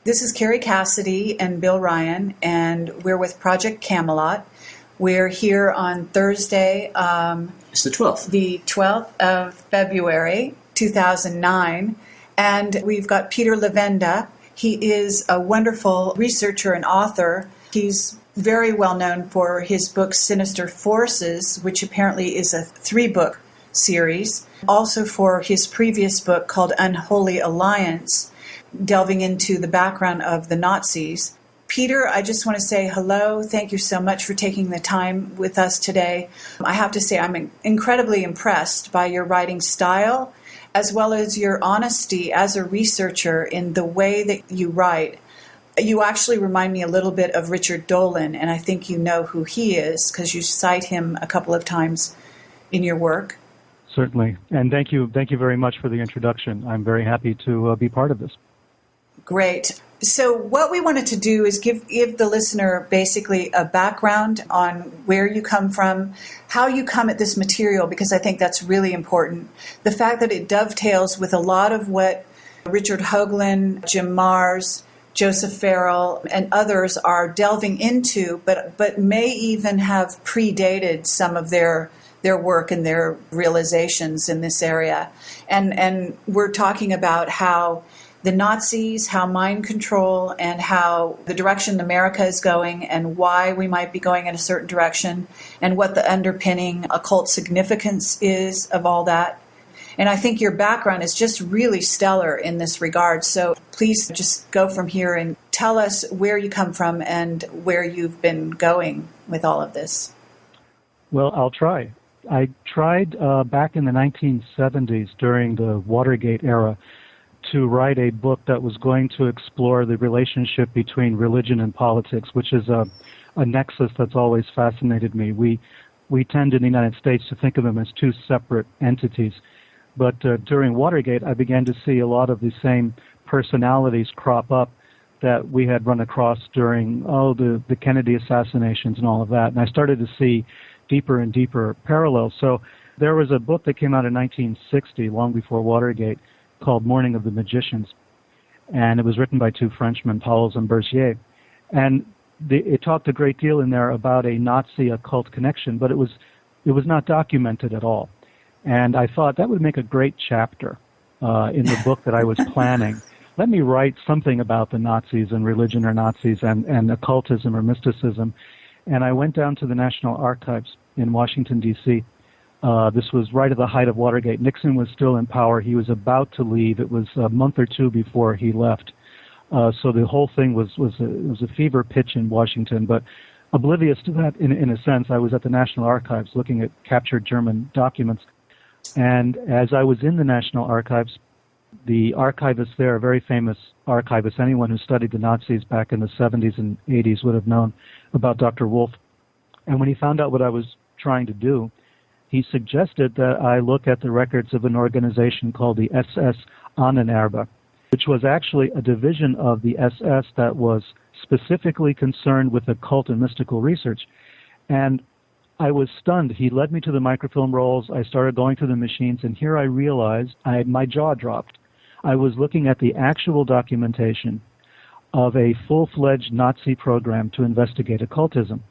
This is Carrie Cassidy and Bill Ryan, and we're with Project Camelot. We're here on Thursday. It's the 12th. The 12th of February, 2009. And we've got Peter Levenda. He is a wonderful researcher and author. He's very well known for his book Forces, which apparently is a 3-book series. Also for his previous book called Unholy Alliance, delving into the background of the Nazis. Peter, I just want to say hello. Thank you so much for taking the time with us today. I have to say I'm incredibly impressed by your writing style, as well as your honesty as a researcher in the way that you write. You actually remind me a little bit of Richard Dolan, and I think you know who he is because you cite him a couple of times in your work. Certainly. And thank you very much for the introduction. I'm very happy to be part of this. Great. So what we wanted to do is give the listener basically a background on where you come from, how you come at this material, because I think that's really important. The fact that it dovetails with a lot of what Richard Hoagland, Jim Marrs, Joseph Farrell, and others are delving into, but may even have predated some of their work and their realizations in this area. And we're talking about how the Nazis, how mind control, and how the direction America is going and why we might be going in a certain direction, and what the underpinning occult significance is of all that. And I think your background is just really stellar in this regard. So please just go from here and tell us where you come from and where you've been going with all of this. Well, I'll try. I tried back in the 1970s during the Watergate era to write a book that was going to explore the relationship between religion and politics, which is a nexus that's always fascinated me. We tend in the United States to think of them as two separate entities. But during Watergate, I began to see a lot of the same personalities crop up that we had run across during the Kennedy assassinations and all of that. And I started to see deeper and deeper parallels. So there was a book that came out in 1960, long before Watergate, called Morning of the Magicians. And it was written by two Frenchmen, Pauwels and Bergier. And it talked a great deal in there about a Nazi occult connection, but it was not documented at all. And I thought that would make a great chapter in the book that I was planning. Let me write something about the Nazis and religion or Nazis and occultism or mysticism. And I went down to the National Archives in Washington, D.C. This was right at the height of Watergate. Nixon was still in power. He was about to leave. It was a month or two before he left. So the whole thing was a fever pitch in Washington. But oblivious to that, in a sense, I was at the National Archives looking at captured German documents. And as I was in the National Archives, the archivist there, a very famous archivist, anyone who studied the Nazis back in the 70s and 80s would have known about Dr. Wolf. And when he found out what I was trying to do, he suggested that I look at the records of an organization called the SS Ahnenerbe, which was actually a division of the SS that was specifically concerned with occult and mystical research. And I was stunned. He led me to the microfilm rolls. I started going through the machines, and here I realized my jaw dropped. I was looking at the actual documentation of a full-fledged Nazi program to investigate occultism.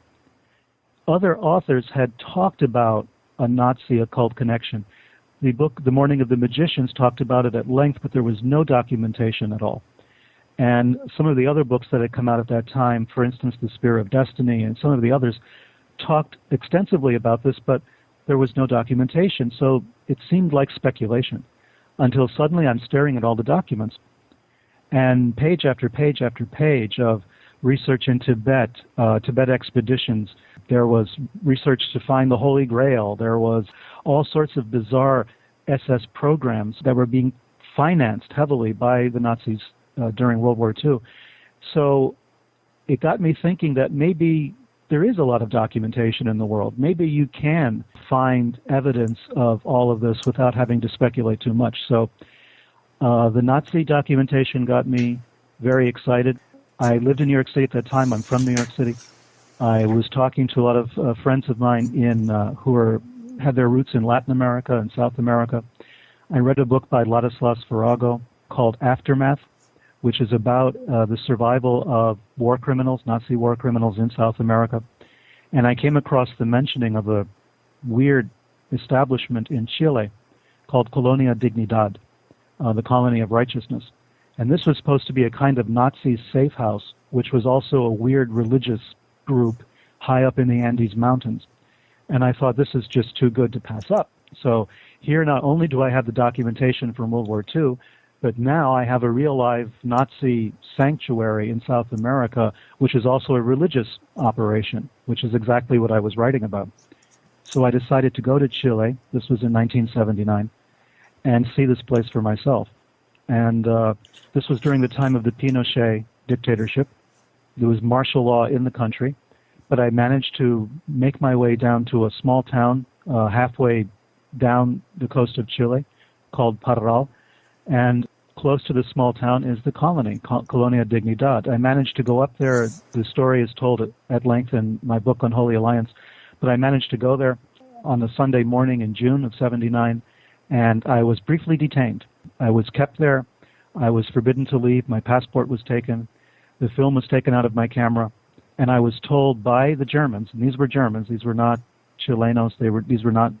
Other authors had talked about a Nazi occult connection. The book, The Morning of the Magicians, talked about it at length, but there was no documentation at all. And some of the other books that had come out at that time, for instance, The Spear of Destiny and some of the others, talked extensively about this, but there was no documentation. So it seemed like speculation until suddenly I'm staring at all the documents. And page after page after page of research in Tibet, Tibet expeditions. There was research to find the Holy Grail. There was all sorts of bizarre SS programs that were being financed heavily by the Nazis during World War II. So it got me thinking that maybe there is a lot of documentation in the world. Maybe you can find evidence of all of this without having to speculate too much. So the Nazi documentation got me very excited. I lived in New York City at that time. I'm from New York City. I was talking to a lot of friends of mine who had their roots in Latin America and South America. I read a book by Ladislas Virago called Aftermath, which is about the survival of war criminals, Nazi war criminals in South America. And I came across the mentioning of a weird establishment in Chile called Colonia Dignidad, the colony of righteousness. And this was supposed to be a kind of Nazi safe house, which was also a weird religious group high up in the Andes Mountains. And I thought, this is just too good to pass up. So here not only do I have the documentation from World War II, but now I have a real live Nazi sanctuary in South America, which is also a religious operation, which is exactly what I was writing about. So I decided to go to Chile, this was in 1979, and see this place for myself. And this was during the time of the Pinochet dictatorship. There was martial law in the country, but I managed to make my way down to a small town halfway down the coast of Chile called Parral, and close to the small town is the colony, Colonia Dignidad. I managed to go up there. The story is told at length in my book on Holy Alliance, but I managed to go there on a Sunday morning in June of 79, and I was briefly detained. I was kept there. I was forbidden to leave. My passport was taken. The film was taken out of my camera, and I was told by the Germans, and these were Germans, these were not Chilenos, these were not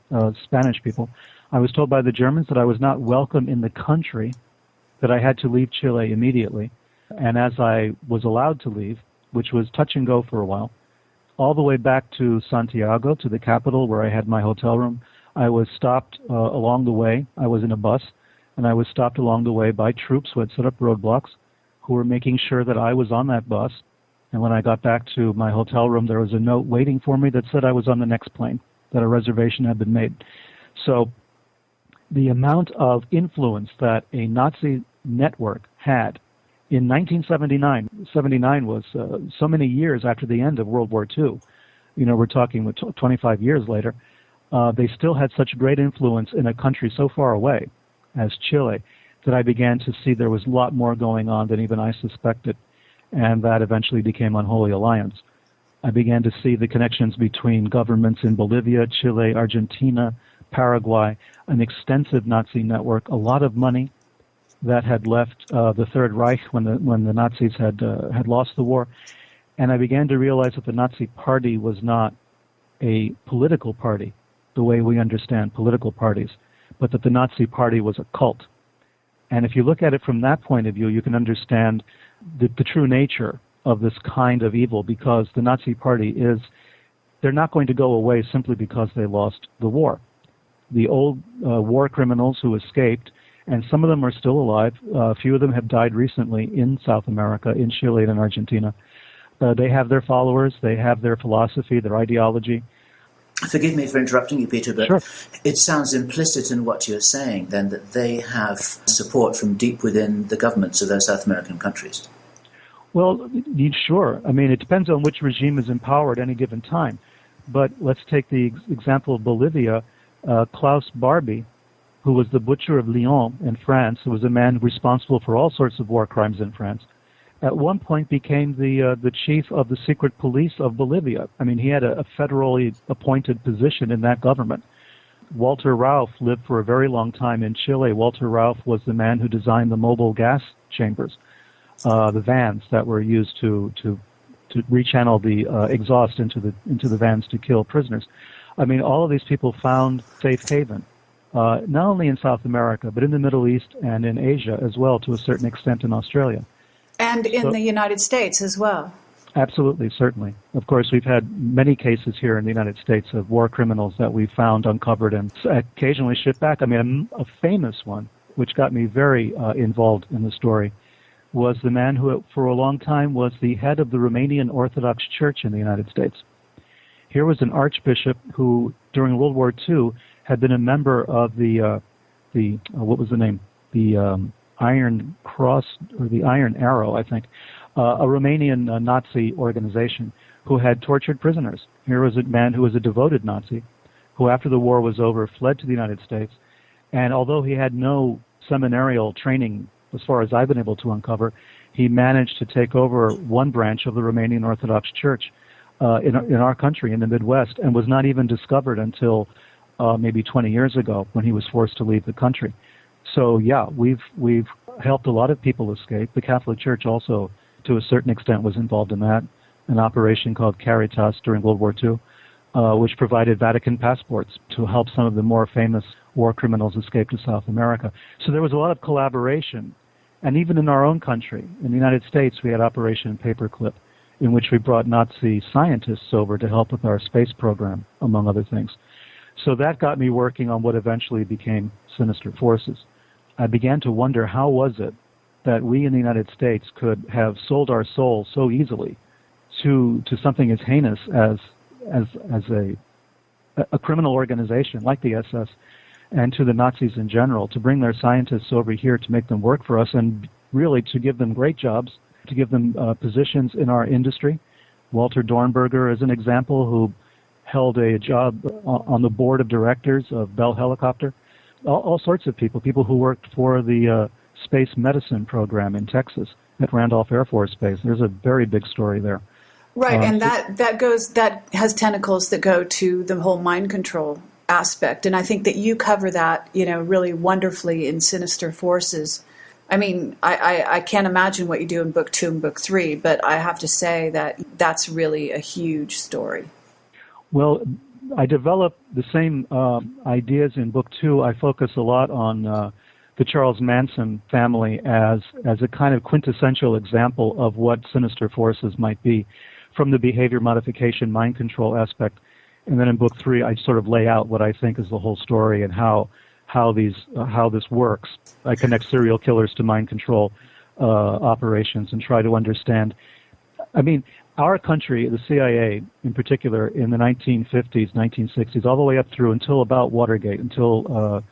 Spanish people. I was told by the Germans that I was not welcome in the country, that I had to leave Chile immediately. And as I was allowed to leave, which was touch and go for a while, all the way back to Santiago, to the capital where I had my hotel room, I was stopped along the way. I was in a bus, and I was stopped along the way by troops who had set up roadblocks, who were making sure that I was on that bus. And when I got back to my hotel room, there was a note waiting for me that said I was on the next plane, that a reservation had been made. So the amount of influence that a Nazi network had in 1979, 79 was so many years after the end of World War II. You know, we're talking 25 years later. They still had such great influence in a country so far away as Chile that I began to see there was a lot more going on than even I suspected. And that eventually became Unholy Alliance. I began to see the connections between governments in Bolivia, Chile, Argentina, Paraguay, an extensive Nazi network, a lot of money that had left the Third Reich when the Nazis had lost the war. And I began to realize that the Nazi Party was not a political party, the way we understand political parties, but that the Nazi Party was a cult. And if you look at it from that point of view, you can understand the true nature of this kind of evil, because the Nazi Party they're not going to go away simply because they lost the war. The old war criminals who escaped, and some of them are still alive, a few of them have died recently in South America, in Chile and in Argentina. They have their followers, they have their philosophy, their ideology. Forgive me for interrupting you, Peter, but Sure. It sounds implicit in what you're saying, then, that they have support from deep within the governments of those South American countries. Well, sure. I mean, it depends on which regime is in power at any given time. But let's take the example of Bolivia. Klaus Barbie, who was the butcher of Lyon in France, who was a man responsible for all sorts of war crimes in France, at one point became the chief of the secret police of Bolivia. I mean, he had a federally appointed position in that government. Walter Rauff lived for a very long time in Chile. Walter Rauff was the man who designed the mobile gas chambers, the vans that were used to rechannel the exhaust into the vans to kill prisoners. I mean, all of these people found safe haven, not only in South America, but in the Middle East and in Asia as well, to a certain extent in Australia. And in the United States as well. Absolutely, certainly. Of course, we've had many cases here in the United States of war criminals that we found, uncovered, and occasionally shipped back. I mean, a famous one, which got me very involved in the story, was the man who, for a long time, was the head of the Romanian Orthodox Church in the United States. Here was an archbishop who, during World War II, had been a member of the what was the name? The Iron Cross, or the Iron Arrow, I think, a Romanian Nazi organization who had tortured prisoners. Here was a man who was a devoted Nazi, who after the war was over fled to the United States, and although he had no seminarial training, as far as I've been able to uncover, he managed to take over one branch of the Romanian Orthodox Church in our country, in the Midwest, and was not even discovered until maybe 20 years ago when he was forced to leave the country. So yeah, we've helped a lot of people escape. The Catholic Church also, to a certain extent, was involved in that. An operation called Caritas during World War II, which provided Vatican passports to help some of the more famous war criminals escape to South America. So there was a lot of collaboration. And even in our own country, in the United States, we had Operation Paperclip, in which we brought Nazi scientists over to help with our space program, among other things. So that got me working on what eventually became Sinister Forces. I began to wonder, how was it that we in the United States could have sold our souls so easily to something as heinous as a criminal organization like the SS, and to the Nazis in general, to bring their scientists over here to make them work for us and really to give them great jobs, to give them positions in our industry. Walter Dornberger is an example, who held a job on the board of directors of Bell Helicopter. All sorts of people who worked for the space medicine program in Texas at Randolph Air Force Base. There's a very big story there. Right, and that has tentacles that go to the whole mind control aspect, and I think that you cover that, really wonderfully in Sinister Forces. I mean, I can't imagine what you do in book 2 and book 3, but I have to say that that's really a huge story. Well, I developed the same ideas in book 2. I focus a lot on the Charles Manson family as a kind of quintessential example of what Sinister Forces might be, from the behavior modification, mind control aspect. And then in book 3, I sort of lay out what I think is the whole story and how this works. I connect serial killers to mind control operations and try to understand. I mean, our country, the CIA in particular, in the 1950s, 1960s, all the way up through until about Watergate, until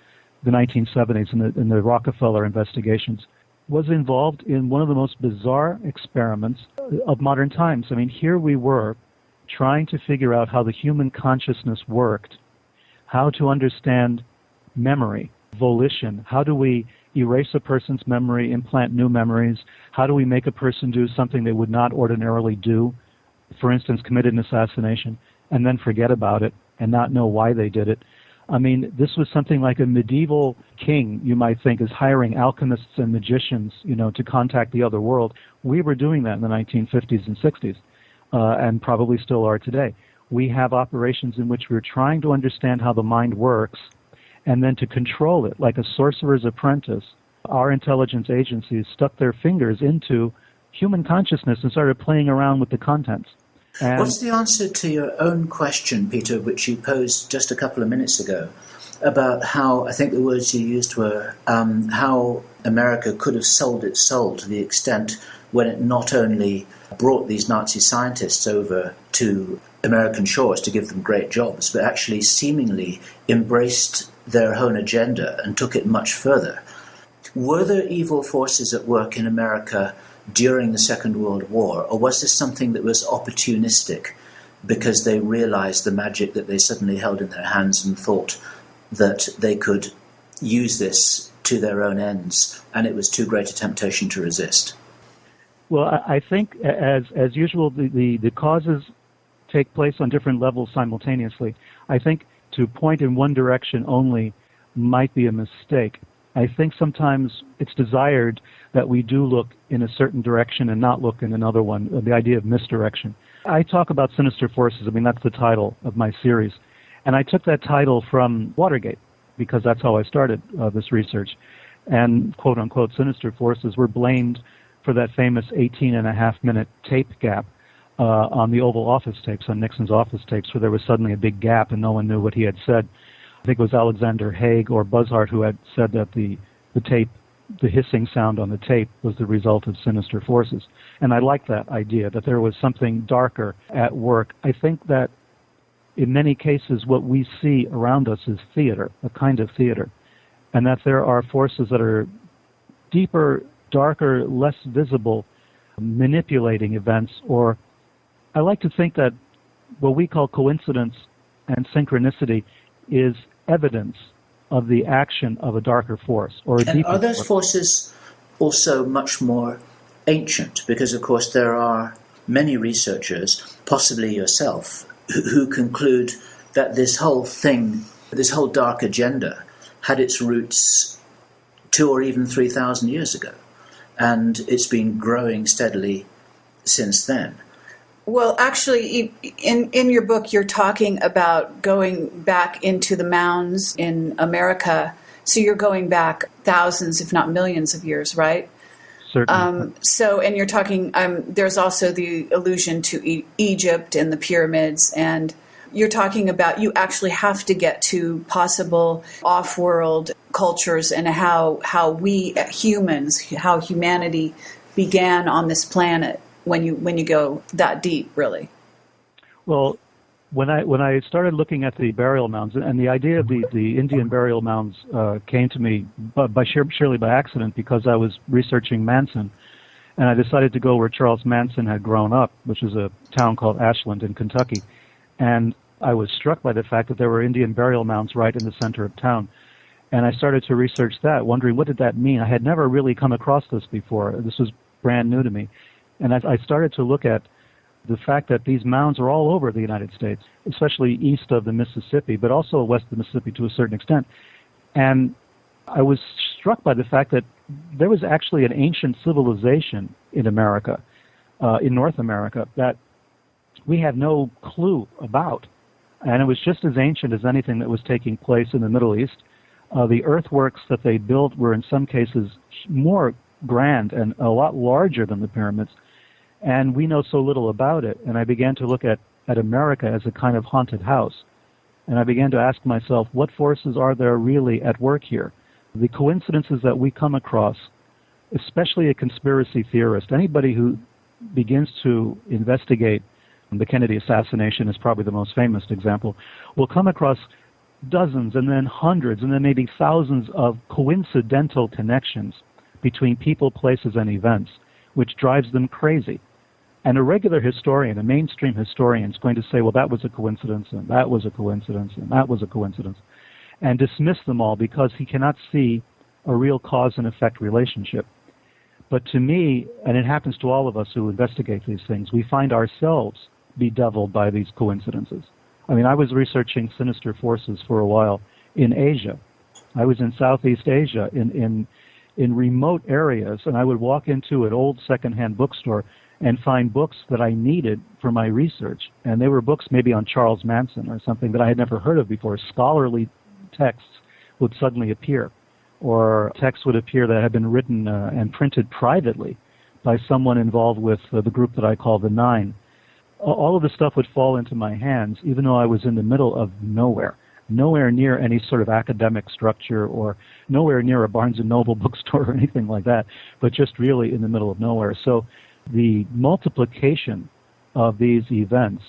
the 1970s in the Rockefeller investigations, was involved in one of the most bizarre experiments of modern times. I mean, here we were trying to figure out how the human consciousness worked, how to understand memory, volition, how do we erase a person's memory, implant new memories, how do we make a person do something they would not ordinarily do, for instance, committed an assassination, and then forget about it and not know why they did it. I mean, this was something like a medieval king, you might think, is hiring alchemists and magicians, to contact the other world. We were doing that in the 1950s and 60s, and probably still are today. We have operations in which we're trying to understand how the mind works, and then to control it, like a sorcerer's apprentice. Our intelligence agencies stuck their fingers into human consciousness and started playing around with the contents. And what's the answer to your own question, Peter, which you posed just a couple of minutes ago, about how, I think the words you used were, how America could have sold its soul to the extent when it not only brought these Nazi scientists over to American shores to give them great jobs, but actually seemingly embraced their own agenda and took it much further. Were there evil forces at work in America during the Second World War, or was this something that was opportunistic because they realized the magic that they suddenly held in their hands and thought that they could use this to their own ends, and it was too great a temptation to resist? Well, I think, as usual, the causes take place on different levels simultaneously. I think to point in one direction only might be a mistake. I think sometimes it's desired that we do look in a certain direction and not look in another one, the idea of misdirection. I talk about Sinister Forces. I mean, that's the title of my series. And I took that title from Watergate because that's how I started this research. And, quote-unquote, Sinister Forces were blamed for that famous 18-and-a-half-minute tape gap on the Oval Office tapes, on Nixon's office tapes, where there was suddenly a big gap and no one knew what he had said. I think it was Alexander Haig or Buzzard who had said that the tape, the hissing sound on the tape, was the result of Sinister Forces. And I like that idea, that there was something darker at work. I think that in many cases what we see around us is theater, a kind of theater, and that there are forces that are deeper, darker, less visible, manipulating events. Or I like to think that what we call coincidence and synchronicity is evidence of the action of a darker force or a deeper force. And are those forces also much more ancient? Because, of course, there are many researchers, possibly yourself, who conclude that this whole thing, this whole dark agenda, had its roots 2 or even 3,000 years ago. And it's been growing steadily since then. Well, actually, in your book, you're talking about going back into the mounds in America. So you're going back thousands, if not millions of years, right? Certainly. And you're talking, there's also the allusion to Egypt and the pyramids, and you're talking about you actually have to get to possible off-world cultures and how we humans, how humanity began on this planet when you go that deep, really. Well, when I started looking at the burial mounds, and the idea of the Indian burial mounds came to me surely by accident, because I was researching Manson, and I decided to go where Charles Manson had grown up, which is a town called Ashland in Kentucky. And I was struck by the fact that there were Indian burial mounds right in the center of town. And I started to research that, wondering what did that mean. I had never really come across this before. This was brand new to me. And I started to look at the fact that these mounds are all over the United States, especially east of the Mississippi, but also west of the Mississippi to a certain extent. And I was struck by the fact that there was actually an ancient civilization in America, in North America, that we had no clue about. And it was just as ancient as anything that was taking place in the Middle East. The earthworks that they built were in some cases more grand and a lot larger than the pyramids. And we know so little about it. And I began to look at America as a kind of haunted house. And I began to ask myself, what forces are there really at work here? The coincidences that we come across, especially a conspiracy theorist, anybody who begins to investigate the Kennedy assassination is probably the most famous example, will come across dozens and then hundreds and then maybe thousands of coincidental connections between people, places, and events, which drives them crazy. And a regular historian, a mainstream historian, is going to say, well, that was a coincidence, and that was a coincidence, and that was a coincidence, and dismiss them all because he cannot see a real cause and effect relationship. But to me, and it happens to all of us who investigate these things, we find ourselves bedeviled by these coincidences. I mean, I was researching sinister forces for a while in Asia. I was in Southeast Asia, in remote areas, and I would walk into an old secondhand bookstore and find books that I needed for my research. And they were books maybe on Charles Manson or something that I had never heard of before. Scholarly texts would suddenly appear, or texts would appear that had been written and printed privately by someone involved with the group that I call the Nine. All of this stuff would fall into my hands, even though I was in the middle of nowhere near any sort of academic structure, or nowhere near a Barnes & Noble bookstore or anything like that, but just really in the middle of nowhere. So the multiplication of these events,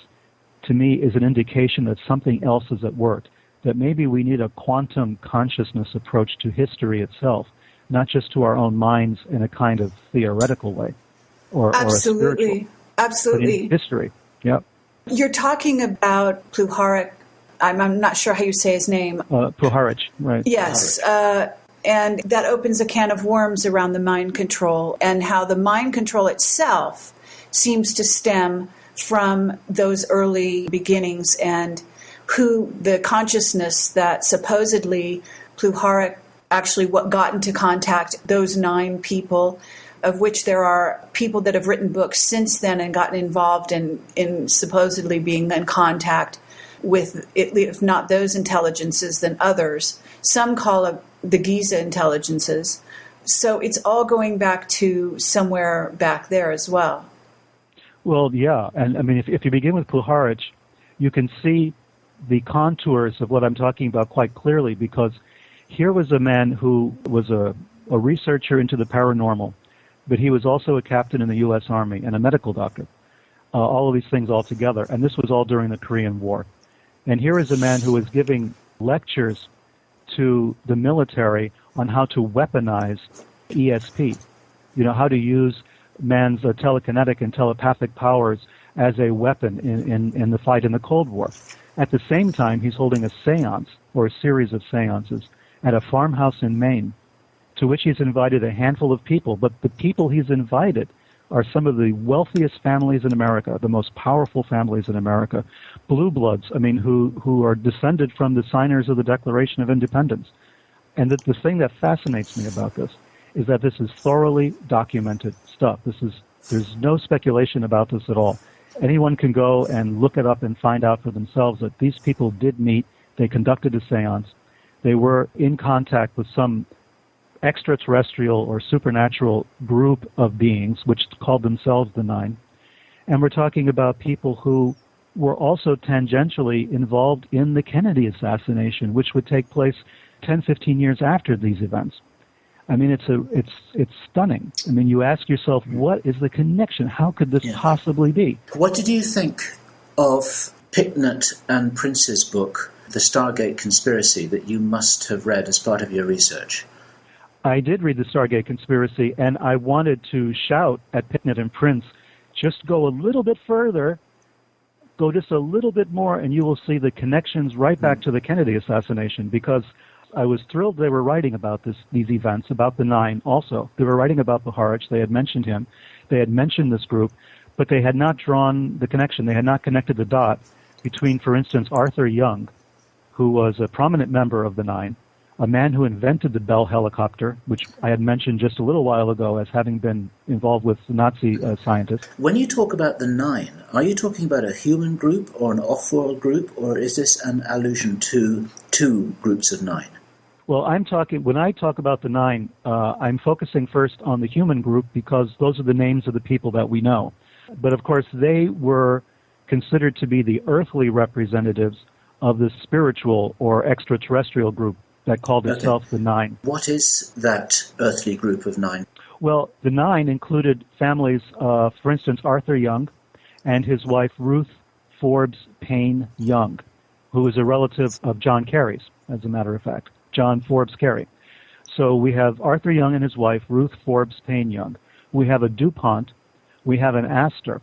to me, is an indication that something else is at work, that maybe we need a quantum consciousness approach to history itself, not just to our own minds in a kind of theoretical way, or a spiritual. Absolutely. But in history. Yep. You're talking about Pluharich. I'm not sure how you say his name. Pluharich, right. Yes. And that opens a can of worms around the mind control, and how the mind control itself seems to stem from those early beginnings, and who the consciousness that supposedly Pluharich actually got into contact, those 9 people, of which there are people that have written books since then and gotten involved in supposedly being in contact with, if not those intelligences, then others. Some call it the Giza intelligences. So it's all going back to somewhere back there as well. Well, yeah. And I mean, if you begin with Pluharich, you can see the contours of what I'm talking about quite clearly, because here was a man who was a researcher into the paranormal, but he was also a captain in the U.S. Army and a medical doctor, all of these things all together. And this was all during the Korean War. And here is a man who was giving lectures to the military on how to weaponize ESP, how to use man's telekinetic and telepathic powers as a weapon in the fight in the Cold War. At the same time, he's holding a seance, or a series of seances, at a farmhouse in Maine, to which he's invited a handful of people. But the people he's invited are some of the wealthiest families in America, the most powerful families in America, blue bloods, who are descended from the signers of the Declaration of Independence. And the thing that fascinates me about this is that this is thoroughly documented stuff. There's no speculation about this at all. Anyone can go and look it up and find out for themselves that these people did meet. They conducted a seance. They were in contact with some extraterrestrial or supernatural group of beings, which called themselves the Nine. And we're talking about people who were also tangentially involved in the Kennedy assassination, which would take place 10, 15 years after these events. I mean, it's stunning. I mean, you ask yourself, what is the connection? How could this possibly be? What did you think of Picknett and Prince's book, The Stargate Conspiracy, that you must have read as part of your research? I did read The Stargate Conspiracy, and I wanted to shout at Picknett and Prince, just go a little bit further, go just a little bit more, and you will see the connections right back to the Kennedy assassination, because I was thrilled they were writing about these events, about the Nine also. They were writing about Puharich. They had mentioned him. They had mentioned this group, but they had not drawn the connection. They had not connected the dot between, for instance, Arthur Young, who was a prominent member of the Nine, a man who invented the Bell helicopter, which I had mentioned just a little while ago as having been involved with Nazi scientists. When you talk about the Nine, are you talking about a human group or an off-world group, or is this an allusion to two groups of nine? Well, when I talk about the Nine, I'm focusing first on the human group because those are the names of the people that we know. But of course, they were considered to be the earthly representatives of the spiritual or extraterrestrial group that called itself the Nine. What is that earthly group of nine? Well, the Nine included families, for instance, Arthur Young and his wife Ruth Forbes Payne Young, who is a relative of John Kerry's, as a matter of fact, John Forbes Kerry. So we have Arthur Young and his wife, Ruth Forbes Payne Young. We have a DuPont. We have an Astor,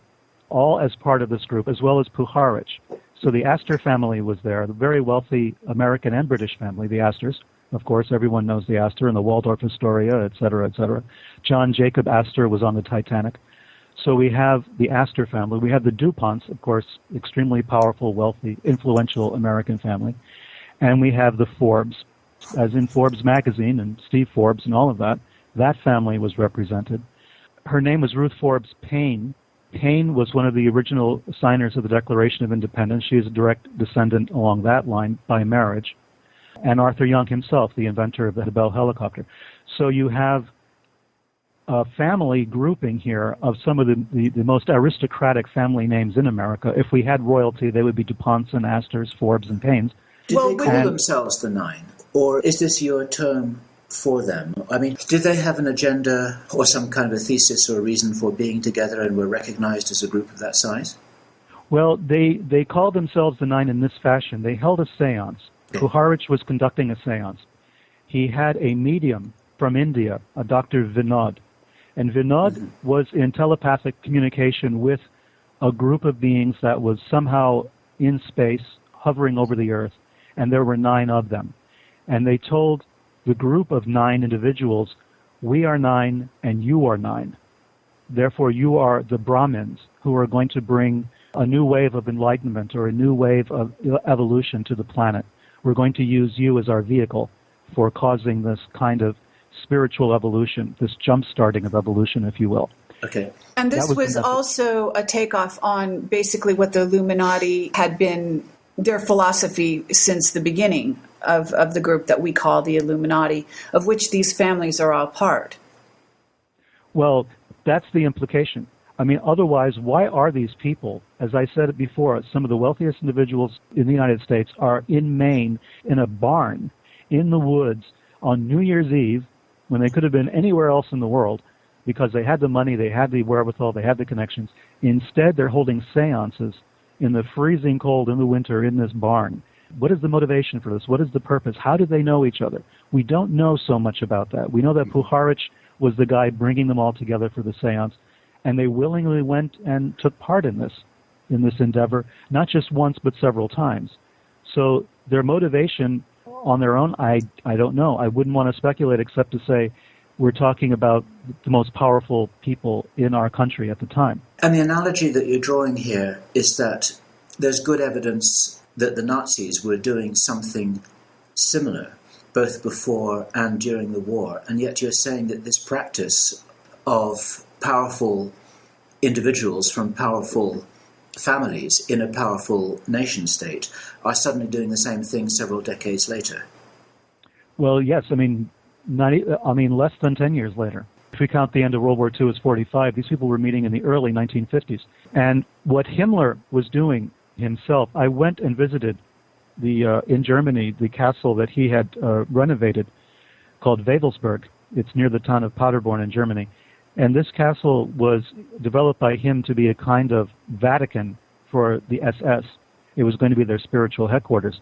all as part of this group, as well as Puharich. So the Astor family was there, the very wealthy American and British family, the Astors. Of course, everyone knows the Astor and the Waldorf Astoria, et cetera, et cetera. John Jacob Astor was on the Titanic. So we have the Astor family. We have the DuPonts, of course, extremely powerful, wealthy, influential American family. And we have the Forbes, as in Forbes magazine and Steve Forbes and all of that. That family was represented. Her name was Ruth Forbes Payne. Payne was one of the original signers of the Declaration of Independence. She is a direct descendant along that line by marriage. And Arthur Young himself, the inventor of the Bell helicopter. So you have a family grouping here of some of the most aristocratic family names in America. If we had royalty, they would be DuPonts and Astors, Forbes and Paynes. Did they call themselves the Nine? Or is this your term for them? I mean, did they have an agenda or some kind of a thesis or a reason for being together and were recognized as a group of that size? Well, they called themselves the Nine in this fashion. They held a seance. Puharich was conducting a seance. He had a medium from India, a Dr. Vinod. And Vinod was in telepathic communication with a group of beings that was somehow in space, hovering over the earth, and there were 9 of them. And they told the group of 9 individuals, we are 9 and you are 9. Therefore, you are the Brahmins who are going to bring a new wave of enlightenment or a new wave of evolution to the planet. We're going to use you as our vehicle for causing this kind of spiritual evolution, this jump-starting of evolution, if you will. Okay. And this was also a takeoff on basically what the Illuminati had been, their philosophy since the beginning of the group that we call the Illuminati, of which these families are all part. Well, that's the implication. I mean, otherwise, why are these people, as I said it before, some of the wealthiest individuals in the United States are in Maine in a barn in the woods on New Year's Eve when they could have been anywhere else in the world because they had the money, they had the wherewithal, they had the connections. Instead, they're holding seances in the freezing cold in the winter in this barn. What is the motivation for this? What is the purpose? How did they know each other? We don't know so much about that. We know that Puharich was the guy bringing them all together for the seance, and they willingly went and took part in this endeavor, not just once but several times. So their motivation on their own, I don't know. I wouldn't want to speculate except to say we're talking about the most powerful people in our country at the time. And the analogy that you're drawing here is that there's good evidence that the Nazis were doing something similar, both before and during the war, and yet you're saying that this practice of powerful individuals from powerful families in a powerful nation state are suddenly doing the same thing several decades later. Well, yes, less than 10 years later. If we count the end of World War II as 45, these people were meeting in the early 1950s. And what Himmler was doing himself, I went and visited in Germany, the castle that he had renovated called Wewelsburg. It's near the town of Paderborn in Germany. And this castle was developed by him to be a kind of Vatican for the SS. It was going to be their spiritual headquarters.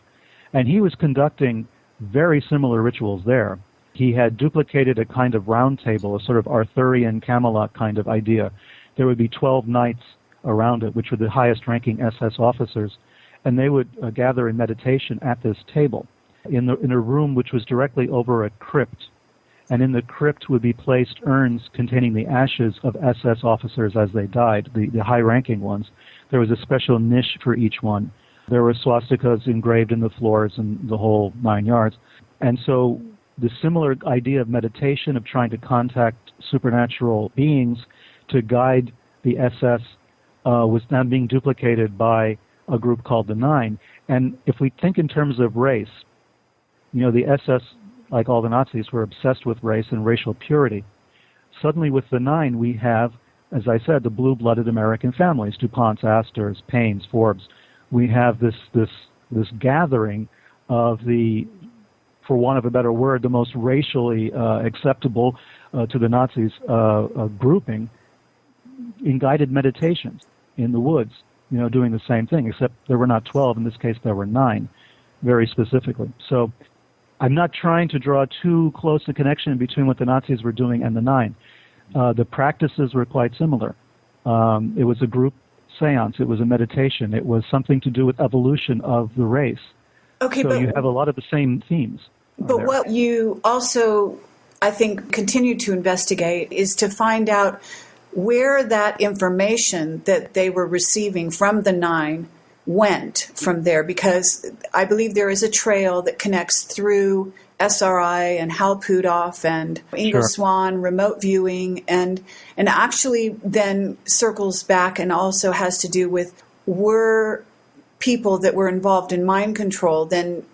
And he was conducting very similar rituals there. He had duplicated a kind of round table, a sort of Arthurian Camelot kind of idea. There would be 12 knights around it, which were the highest-ranking SS officers, and they would gather in meditation at this table in a room which was directly over a crypt. And in the crypt would be placed urns containing the ashes of SS officers as they died, the high-ranking ones. There was a special niche for each one. There were swastikas engraved in the floors and the whole 9 yards. And so the similar idea of meditation, of trying to contact supernatural beings to guide the SS, was now being duplicated by a group called the Nine. And if we think in terms of race, the SS, like all the Nazis, were obsessed with race and racial purity. Suddenly with the Nine, we have, as I said, the blue-blooded American families, DuPonts, Astors, Paynes, Forbes. We have this gathering of the, for want of a better word, the most racially acceptable to the Nazis grouping in guided meditations in the woods, doing the same thing, except there were not 12. In this case, there were 9, very specifically. So I'm not trying to draw too close a connection between what the Nazis were doing and the Nine. The practices were quite similar. It was a group seance. It was a meditation. It was something to do with evolution of the race. Okay, so but you have a lot of the same themes. But there. What you also, I think, continue to investigate is to find out where that information that they were receiving from the Nine went from there, because I believe there is a trail that connects through SRI and Hal Puthoff and Ingo Swann, remote viewing, and actually then circles back and also has to do with, were people that were involved in mind control then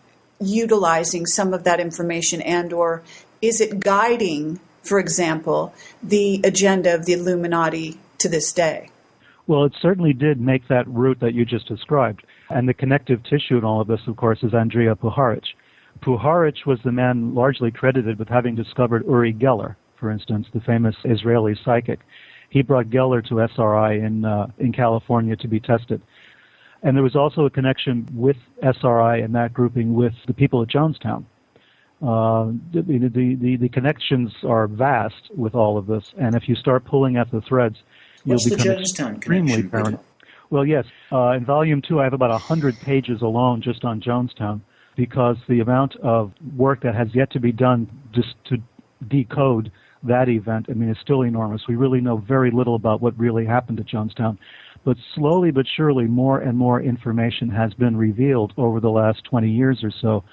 utilizing some of that information, and or is it guiding, for example, the agenda of the Illuminati to this day? Well, it certainly did make that route that you just described. And the connective tissue in all of this, of course, is Andrija Puharich. Puharich was the man largely credited with having discovered Uri Geller, for instance, the famous Israeli psychic. He brought Geller to SRI in California to be tested. And there was also a connection with SRI and that grouping with the people at Jonestown. The connections are vast with all of this, and if you start pulling at the threads, What's you'll become the Jonestown extremely connection, paranoid. Peter? Well, yes. In Volume 2, I have about 100 pages alone just on Jonestown, because the amount of work that has yet to be done just to decode that event, is still enormous. We really know very little about what really happened at Jonestown. But slowly but surely, more and more information has been revealed over the last 20 years or so.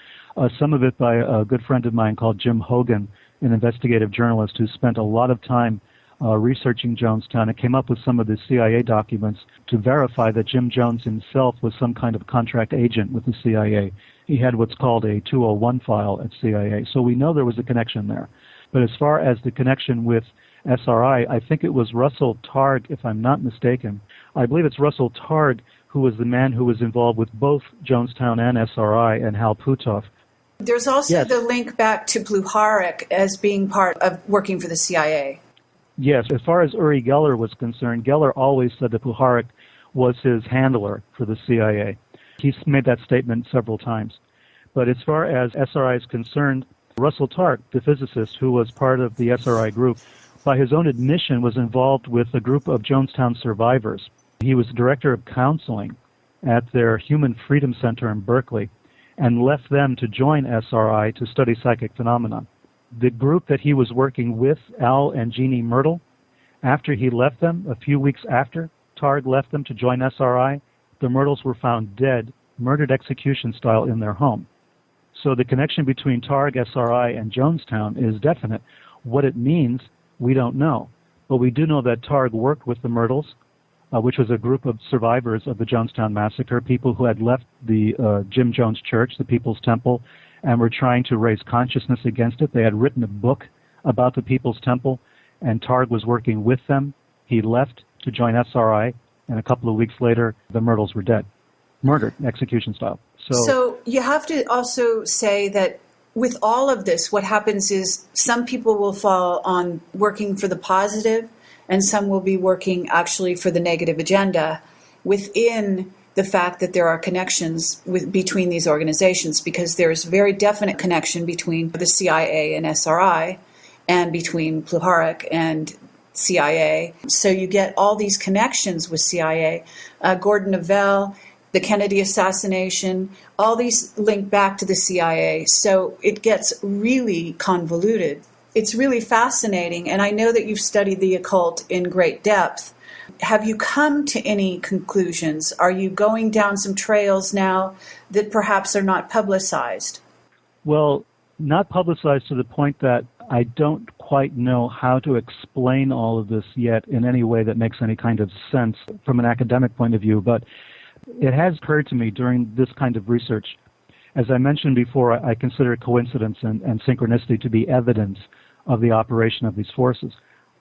Some of it by a good friend of mine called Jim Hogan, an investigative journalist who spent a lot of time researching Jonestown and came up with some of the CIA documents to verify that Jim Jones himself was some kind of contract agent with the CIA. He had what's called a 201 file at CIA. So we know there was a connection there. But as far as the connection with SRI, I think it was Russell Targ, if I'm not mistaken. I believe it's Russell Targ who was the man who was involved with both Jonestown and SRI and Hal Puthoff. There's also Yes. the link back to Puharich as being part of working for the CIA. Yes, as far as Uri Geller was concerned, Geller always said that Puharich was his handler for the CIA. He's made that statement several times. But as far as SRI is concerned, Russell Targ, the physicist who was part of the SRI group, by his own admission was involved with a group of Jonestown survivors. He was director of counseling at their Human Freedom Center in Berkeley and left them to join SRI to study psychic phenomena. The group that he was working with, Al and Jeannie Myrtle, after he left them, a few weeks after Targ left them to join SRI, the Myrtles were found dead, murdered execution style in their home. So the connection between Targ, SRI, and Jonestown is definite. What it means, we don't know. But we do know that Targ worked with the Myrtles, which was a group of survivors of the Jonestown Massacre, people who had left the Jim Jones Church, the People's Temple, and were trying to raise consciousness against it. They had written a book about the People's Temple, and Targ was working with them. He left to join SRI, and a couple of weeks later, the Myrtles were dead. Murdered, execution style. So you have to also say that with all of this, what happens is some people will fall on working for the positive, and some will be working actually for the negative agenda within the fact that there are connections between these organizations, because there's very definite connection between the CIA and SRI and between Pluharic and CIA. So you get all these connections with CIA. Gordon Neville, the Kennedy assassination, all these link back to the CIA. So it gets really convoluted. It's really fascinating, and I know that you've studied the occult in great depth. Have you come to any conclusions? Are you going down some trails now that perhaps are not publicized? Well, not publicized to the point that I don't quite know how to explain all of this yet in any way that makes any kind of sense from an academic point of view, but it has occurred to me during this kind of research. As I mentioned before, I consider coincidence and synchronicity to be evidence of the operation of these forces.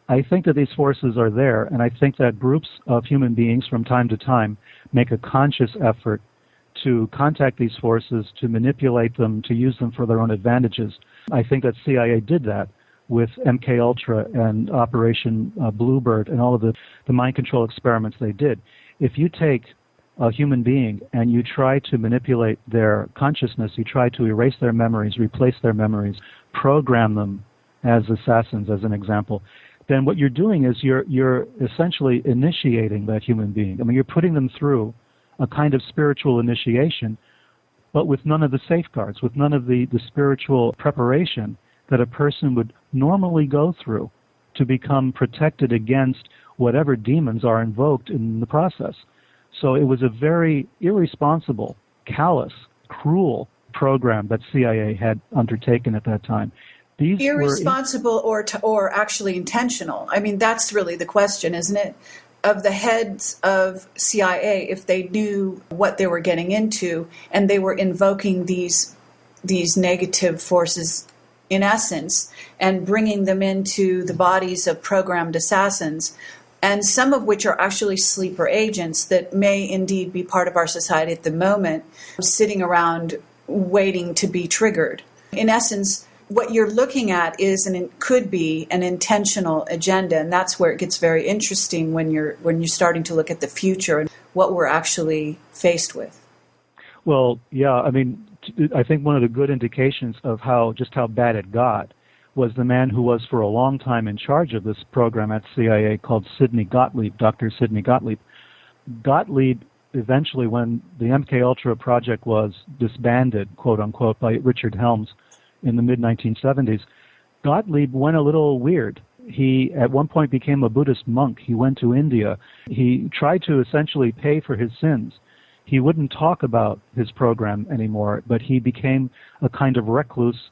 I think that these forces are there, and I think that groups of human beings from time to time make a conscious effort to contact these forces, to manipulate them, to use them for their own advantages. I think that CIA did that with MKUltra and Operation Bluebird and all of the mind control experiments they did. If you take a human being and you try to manipulate their consciousness, you try to erase their memories, replace their memories, program them as assassins, as an example, then what you're doing is you're essentially initiating that human being. I mean, you're putting them through a kind of spiritual initiation, but with none of the safeguards, with none of the spiritual preparation that a person would normally go through to become protected against whatever demons are invoked in the process. So it was a very irresponsible, callous, cruel program that CIA had undertaken at that time. These irresponsible or actually intentional? I mean, that's really the question, isn't it? Of the heads of CIA, if they knew what they were getting into and they were invoking these negative forces, in essence, and bringing them into the bodies of programmed assassins, and some of which are actually sleeper agents that may indeed be part of our society at the moment, sitting around waiting to be triggered. In essence, what you're looking at is could be an intentional agenda, and that's where it gets very interesting when you're starting to look at the future and what we're actually faced with. Well, yeah, I mean, I think one of the good indications of how bad it got was the man who was for a long time in charge of this program at CIA called Sidney Gottlieb, Dr. Sidney Gottlieb. Gottlieb, eventually, when the MKUltra project was disbanded, quote unquote, by Richard Helms in the mid-1970s, Gottlieb went a little weird. He, at one point, became a Buddhist monk. He went to India. He tried to essentially pay for his sins. He wouldn't talk about his program anymore, but he became a kind of recluse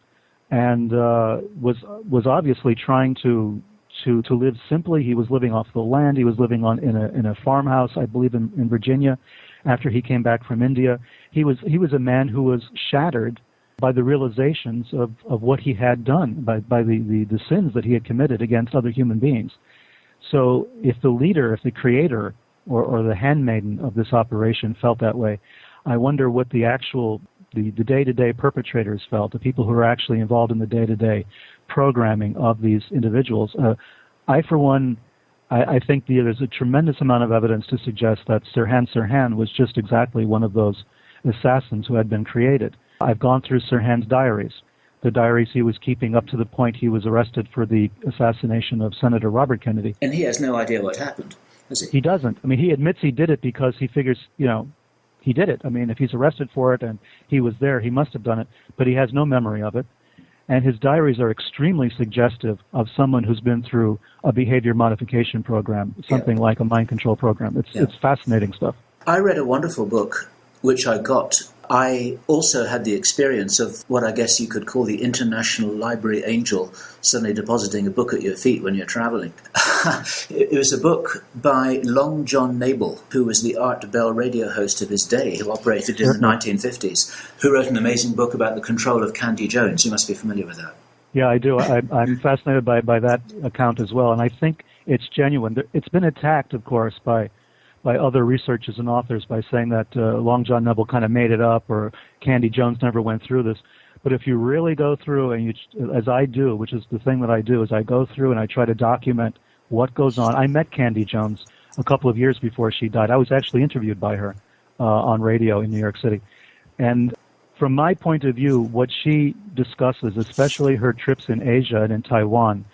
and was obviously trying to live simply. He was living off the land. He was living in a farmhouse, I believe, in Virginia. After he came back from India, he was a man who was shattered by the realizations of what he had done, by the sins that he had committed against other human beings. So if the leader, if the creator, or the handmaiden of this operation felt that way, I wonder what the day-to-day perpetrators felt, the people who are actually involved in the day-to-day programming of these individuals. I, for one, I think there's a tremendous amount of evidence to suggest that Sirhan was just exactly one of those assassins who had been created. I've gone through Sirhan's diaries, the diaries he was keeping up to the point he was arrested for the assassination of Senator Robert Kennedy. And he has no idea what happened, does he? He doesn't. I mean, he admits he did it because he figures, he did it. I mean, if he's arrested for it and he was there, he must have done it, but he has no memory of it. And his diaries are extremely suggestive of someone who's been through a behavior modification program, something like a mind control program. It's fascinating stuff. I read a wonderful book, which I got I also had the experience of what I guess you could call the International Library Angel suddenly depositing a book at your feet when you're traveling. It was a book by Long John Nabel, who was the Art Bell radio host of his day, who operated in the 1950s, who wrote an amazing book about the control of Candy Jones. You must be familiar with that. Yeah, I do. I'm fascinated by that account as well, and I think it's genuine. It's been attacked, of course, by other researchers and authors by saying that Long John Nebel kind of made it up or Candy Jones never went through this. But if you really go through, and as I do, which is the thing that I do, is I go through and I try to document what goes on. I met Candy Jones a couple of years before she died. I was actually interviewed by her on radio in New York City. And from my point of view, what she discusses, especially her trips in Asia and in Taiwan,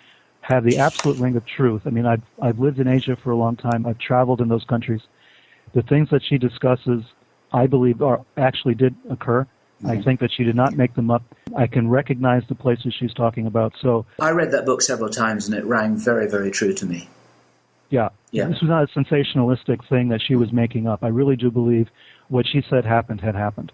have the absolute ring of truth. I mean, I've lived in Asia for a long time. I've traveled in those countries. The things that she discusses, I believe, actually did occur. Mm-hmm. I think that she did not make them up. I can recognize the places she's talking about. So I read that book several times, and it rang very, very true to me. Yeah. This was not a sensationalistic thing that she was making up. I really do believe what she said had happened.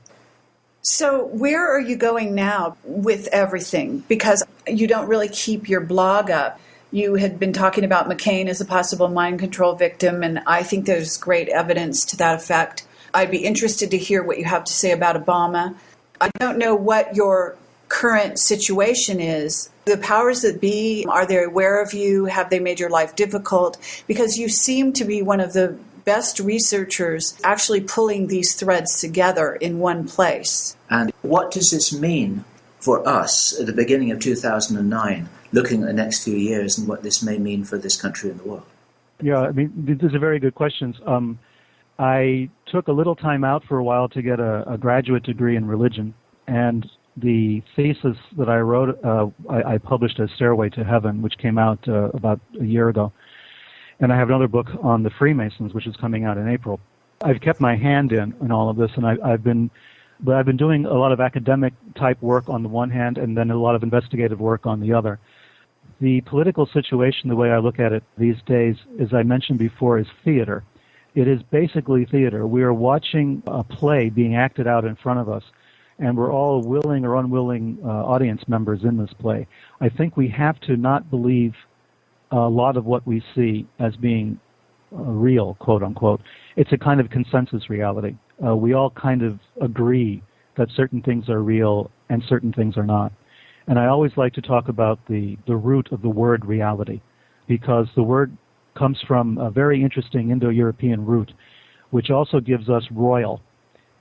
So where are you going now with everything? Because you don't really keep your blog up. You had been talking about McCain as a possible mind control victim, and I think there's great evidence to that effect. I'd be interested to hear what you have to say about Obama. I don't know what your current situation is. The powers that be, are they aware of you? Have they made your life difficult? Because you seem to be one of the best researchers actually pulling these threads together in one place. And what does this mean for us at the beginning of 2009, looking at the next few years and what this may mean for this country and the world? Yeah, I mean, these are very good questions. I took a little time out for a while to get a graduate degree in religion, and the thesis that I wrote, I published as Stairway to Heaven, which came out about a year ago. And I have another book on the Freemasons, which is coming out in April. I've kept my hand in all of this, and I've been doing a lot of academic type work on the one hand, and then a lot of investigative work on the other. The political situation, the way I look at it these days, as I mentioned before, is theater. It is basically theater. We are watching a play being acted out in front of us, and we're all willing or unwilling audience members in this play. I think we have to not believe a lot of what we see as being real, quote unquote. It's a kind of consensus reality. We all kind of agree that certain things are real and certain things are not. And I always like to talk about the root of the word reality, because the word comes from a very interesting Indo-European root, which also gives us royal.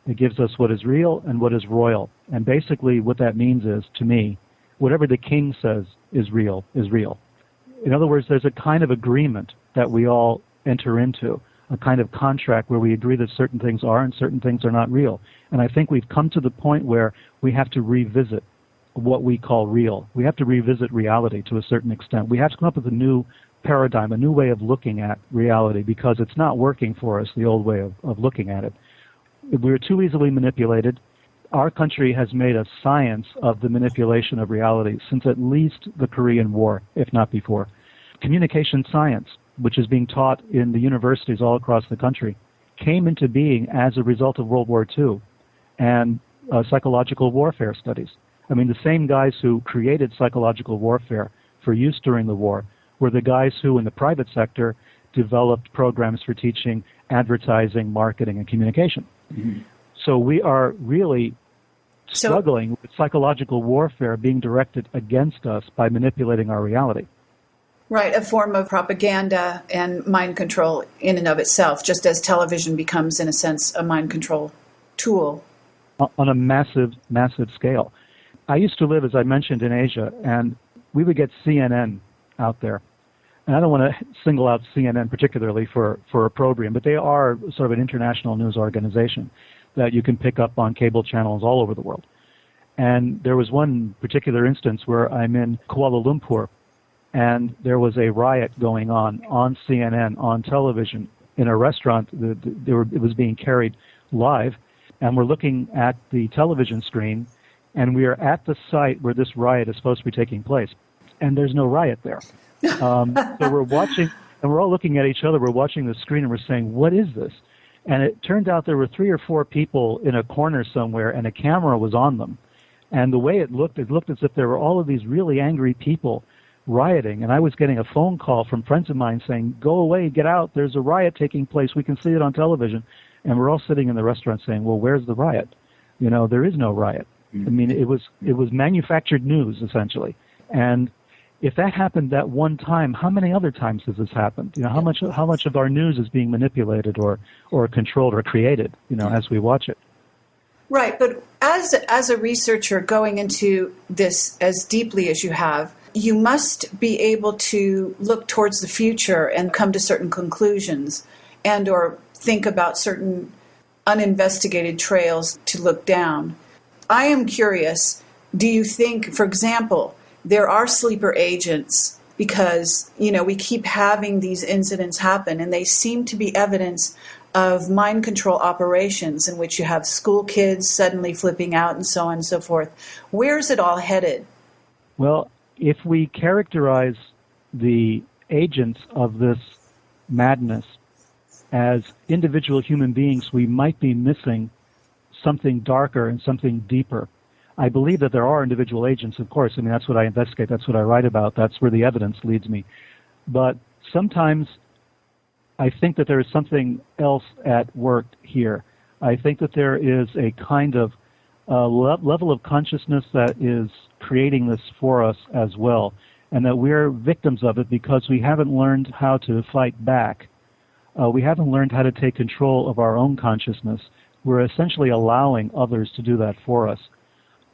It gives us what is real and what is royal. And basically what that means is, to me, whatever the king says is real, is real. In other words, there's a kind of agreement that we all enter into, a kind of contract where we agree that certain things are and certain things are not real. And I think we've come to the point where we have to revisit what we call real. We have to revisit reality to a certain extent. We have to come up with a new paradigm, a new way of looking at reality, because it's not working for us, the old way of looking at it. We're too easily manipulated. Our country has made a science of the manipulation of reality since at least the Korean War, if not before. Communication science, which is being taught in the universities all across the country, came into being as a result of World War II and psychological warfare studies. I mean, the same guys who created psychological warfare for use during the war were the guys who, in the private sector, developed programs for teaching advertising, marketing, and communication. Mm-hmm. So we are really struggling with psychological warfare being directed against us by manipulating our reality. Right, a form of propaganda and mind control in and of itself, just as television becomes, in a sense, a mind control tool. On a massive, massive scale. I used to live, as I mentioned, in Asia, and we would get CNN out there. And I don't want to single out CNN particularly for opprobrium, but they are sort of an international news organization that you can pick up on cable channels all over the world. And there was one particular instance where I'm in Kuala Lumpur, and there was a riot going on CNN, on television, in a restaurant. It was being carried live, and we're looking at the television screen, and we are at the site where this riot is supposed to be taking place, and there's no riot there. So we're watching, and we're all looking at each other. We're watching the screen, and we're saying, "What is this?" And it turned out there were 3 or 4 people in a corner somewhere, and a camera was on them. And the way it looked as if there were all of these really angry people rioting. And I was getting a phone call from friends of mine saying, "Go away, get out, there's a riot taking place, we can see it on television." And we're all sitting in the restaurant saying, "Well, where's the riot? You know, there is no riot." I mean, it was manufactured news, essentially. And if that happened that one time, how many other times has this happened? You know, how much of our news is being manipulated or controlled or created, you know, as we watch it? Right, but as a researcher going into this as deeply as you have, you must be able to look towards the future and come to certain conclusions and or think about certain uninvestigated trails to look down. I am curious, do you think, for example, there are sleeper agents because, you know, we keep having these incidents happen and they seem to be evidence of mind control operations in which you have school kids suddenly flipping out and so on and so forth. Where's it all headed? Well, if we characterize the agents of this madness as individual human beings, we might be missing something darker and something deeper. I believe that there are individual agents, of course. I mean, that's what I investigate. That's what I write about. That's where the evidence leads me. But sometimes I think that there is something else at work here. I think that there is a kind of level of consciousness that is creating this for us as well, and that we're victims of it because we haven't learned how to fight back. We haven't learned how to take control of our own consciousness. We're essentially allowing others to do that for us.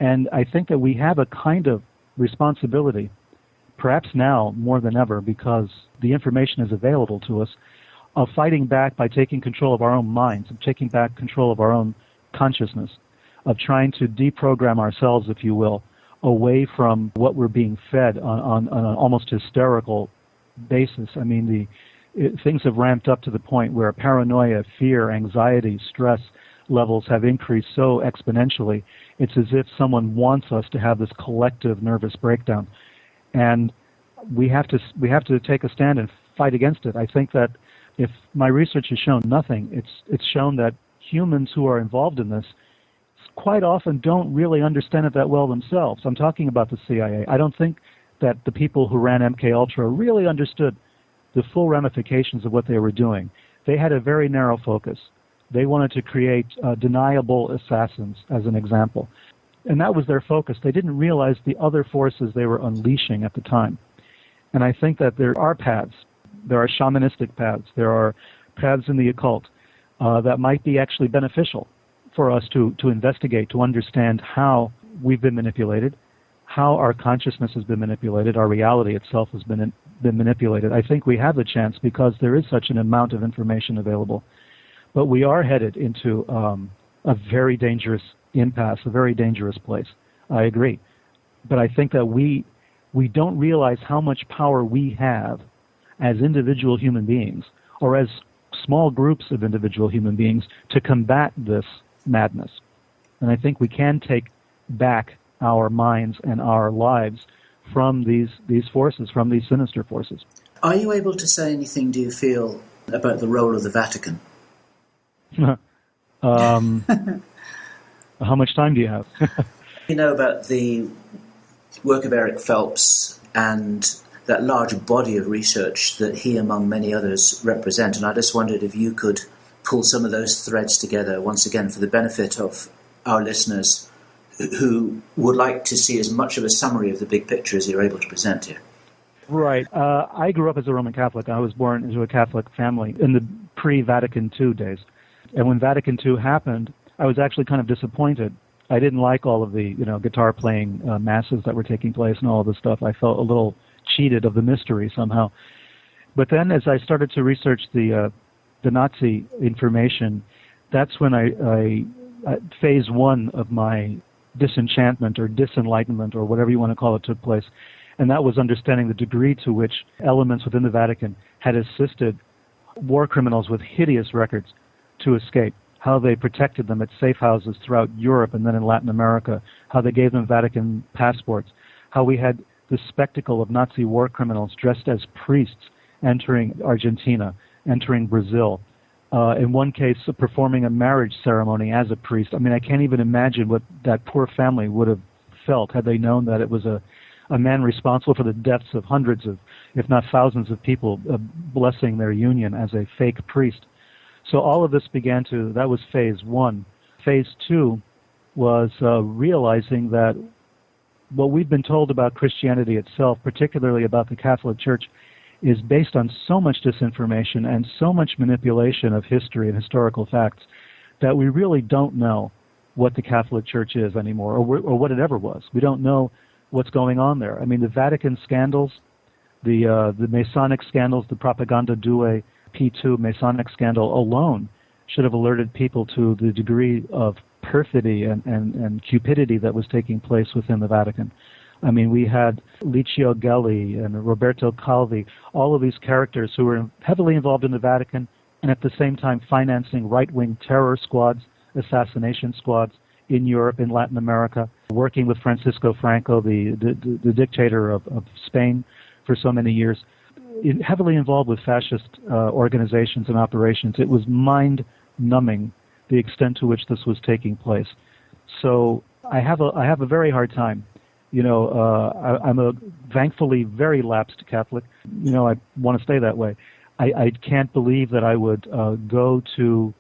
And I think that we have a kind of responsibility, perhaps now more than ever because the information is available to us, of fighting back by taking control of our own minds, of taking back control of our own consciousness, of trying to deprogram ourselves, if you will, away from what we're being fed on an almost hysterical basis. I mean, things have ramped up to the point where paranoia, fear, anxiety, stress levels have increased so exponentially. It's as if someone wants us to have this collective nervous breakdown. And we have to take a stand and fight against it. I think that if my research has shown nothing, it's shown that humans who are involved in this quite often don't really understand it that well themselves. I'm talking about the CIA. I don't think that the people who ran MKUltra really understood the full ramifications of what they were doing. They had a very narrow focus. They wanted to create deniable assassins, as an example. And that was their focus. They didn't realize the other forces they were unleashing at the time. And I think that there are paths. There are shamanistic paths. There are paths in the occult that might be actually beneficial for us to investigate, to understand how we've been manipulated, how our consciousness has been manipulated, our reality itself has been manipulated. I think we have the chance because there is such an amount of information available. But we are headed into a very dangerous impasse, a very dangerous place. I agree. But I think that we don't realize how much power we have as individual human beings, or as small groups of individual human beings, to combat this madness. And I think we can take back our minds and our lives from these forces, from these sinister forces. Are you able to say anything, do you feel, about the role of the Vatican? How much time do you have? You know about the work of Eric Phelps and that large body of research that he, among many others, represent. And I just wondered if you could pull some of those threads together, once again, for the benefit of our listeners who would like to see as much of a summary of the big picture as you're able to present here. Right. I grew up as a Roman Catholic. I was born into a Catholic family in the pre-Vatican II days. And when Vatican II happened, I was actually kind of disappointed. I didn't like all of the, guitar playing masses that were taking place and all of this stuff. I felt a little cheated of the mystery somehow. But then as I started to research the Nazi information, that's when I phase one of my disenchantment or disenlightenment or whatever you want to call it took place. And that was understanding the degree to which elements within the Vatican had assisted war criminals with hideous records to escape, how they protected them at safe houses throughout Europe and then in Latin America, how they gave them Vatican passports, how we had the spectacle of Nazi war criminals dressed as priests entering Argentina, entering Brazil, in one case, performing a marriage ceremony as a priest. I mean, I can't even imagine what that poor family would have felt had they known that it was a man responsible for the deaths of hundreds of, if not thousands of people, blessing their union as a fake priest. So all of this that was phase one. Phase two was realizing that what we've been told about Christianity itself, particularly about the Catholic Church, is based on so much disinformation and so much manipulation of history and historical facts that we really don't know what the Catholic Church is anymore, or what it ever was. We don't know what's going on there. I mean, the Vatican scandals, the Masonic scandals, the Propaganda Due P2 Masonic scandal alone should have alerted people to the degree of perfidy and cupidity that was taking place within the Vatican. I mean, we had Licio Gelli and Roberto Calvi, all of these characters who were heavily involved in the Vatican and at the same time financing right-wing terror squads, assassination squads in Europe, in Latin America, working with Francisco Franco, the dictator of Spain for so many years, heavily involved with fascist organizations and operations. It was mind-numbing the extent to which this was taking place. So I have a very hard time. You know, I'm a thankfully very lapsed Catholic. You know, I want to stay that way. I can't believe that I would go to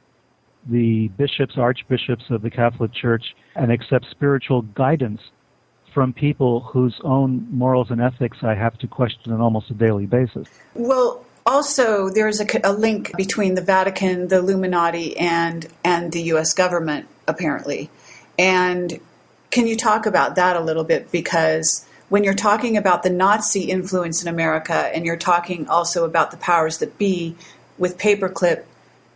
the bishops, archbishops of the Catholic Church and accept spiritual guidance from people whose own morals and ethics I have to question on almost a daily basis. Well, also, there's a link between the Vatican, the Illuminati, and the U.S. government, apparently. And can you talk about that a little bit? Because when you're talking about the Nazi influence in America, and you're talking also about the powers that be with Paperclip,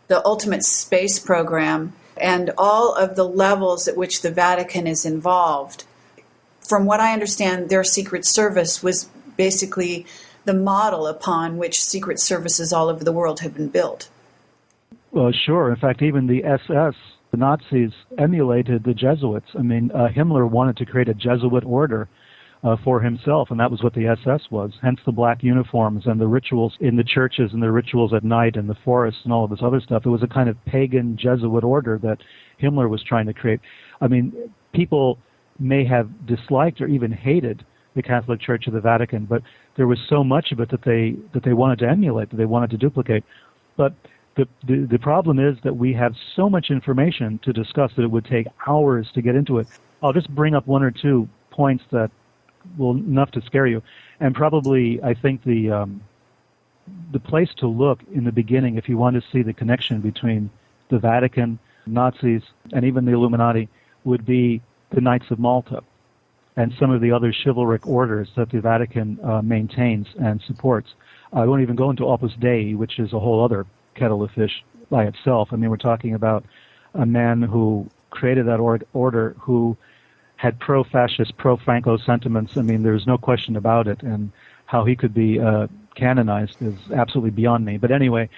the ultimate space program, and all of the levels at which the Vatican is involved, from what I understand, their Secret Service was basically the model upon which secret services all over the world have been built. Well, sure. In fact, even the SS, the Nazis, emulated the Jesuits. I mean, Himmler wanted to create a Jesuit order for himself, and that was what the SS was, hence the black uniforms and the rituals in the churches and the rituals at night in the forests and all of this other stuff. It was a kind of pagan Jesuit order that Himmler was trying to create. I mean, people may have disliked or even hated the Catholic Church of the Vatican, but there was so much of it that they wanted to emulate, that they wanted to duplicate. But the problem is that we have so much information to discuss that it would take hours to get into it. I'll just bring up one or two points that will enough to scare you. And probably, I think the place to look in the beginning, if you want to see the connection between the Vatican, Nazis, and even the Illuminati, would be the Knights of Malta and some of the other chivalric orders that the Vatican maintains and supports. I won't even go into Opus Dei, which is a whole other kettle of fish by itself. I mean, we're talking about a man who created that order who had pro-fascist, pro-Franco sentiments. I mean, there's no question about it, and how he could be canonized is absolutely beyond me. But anyway,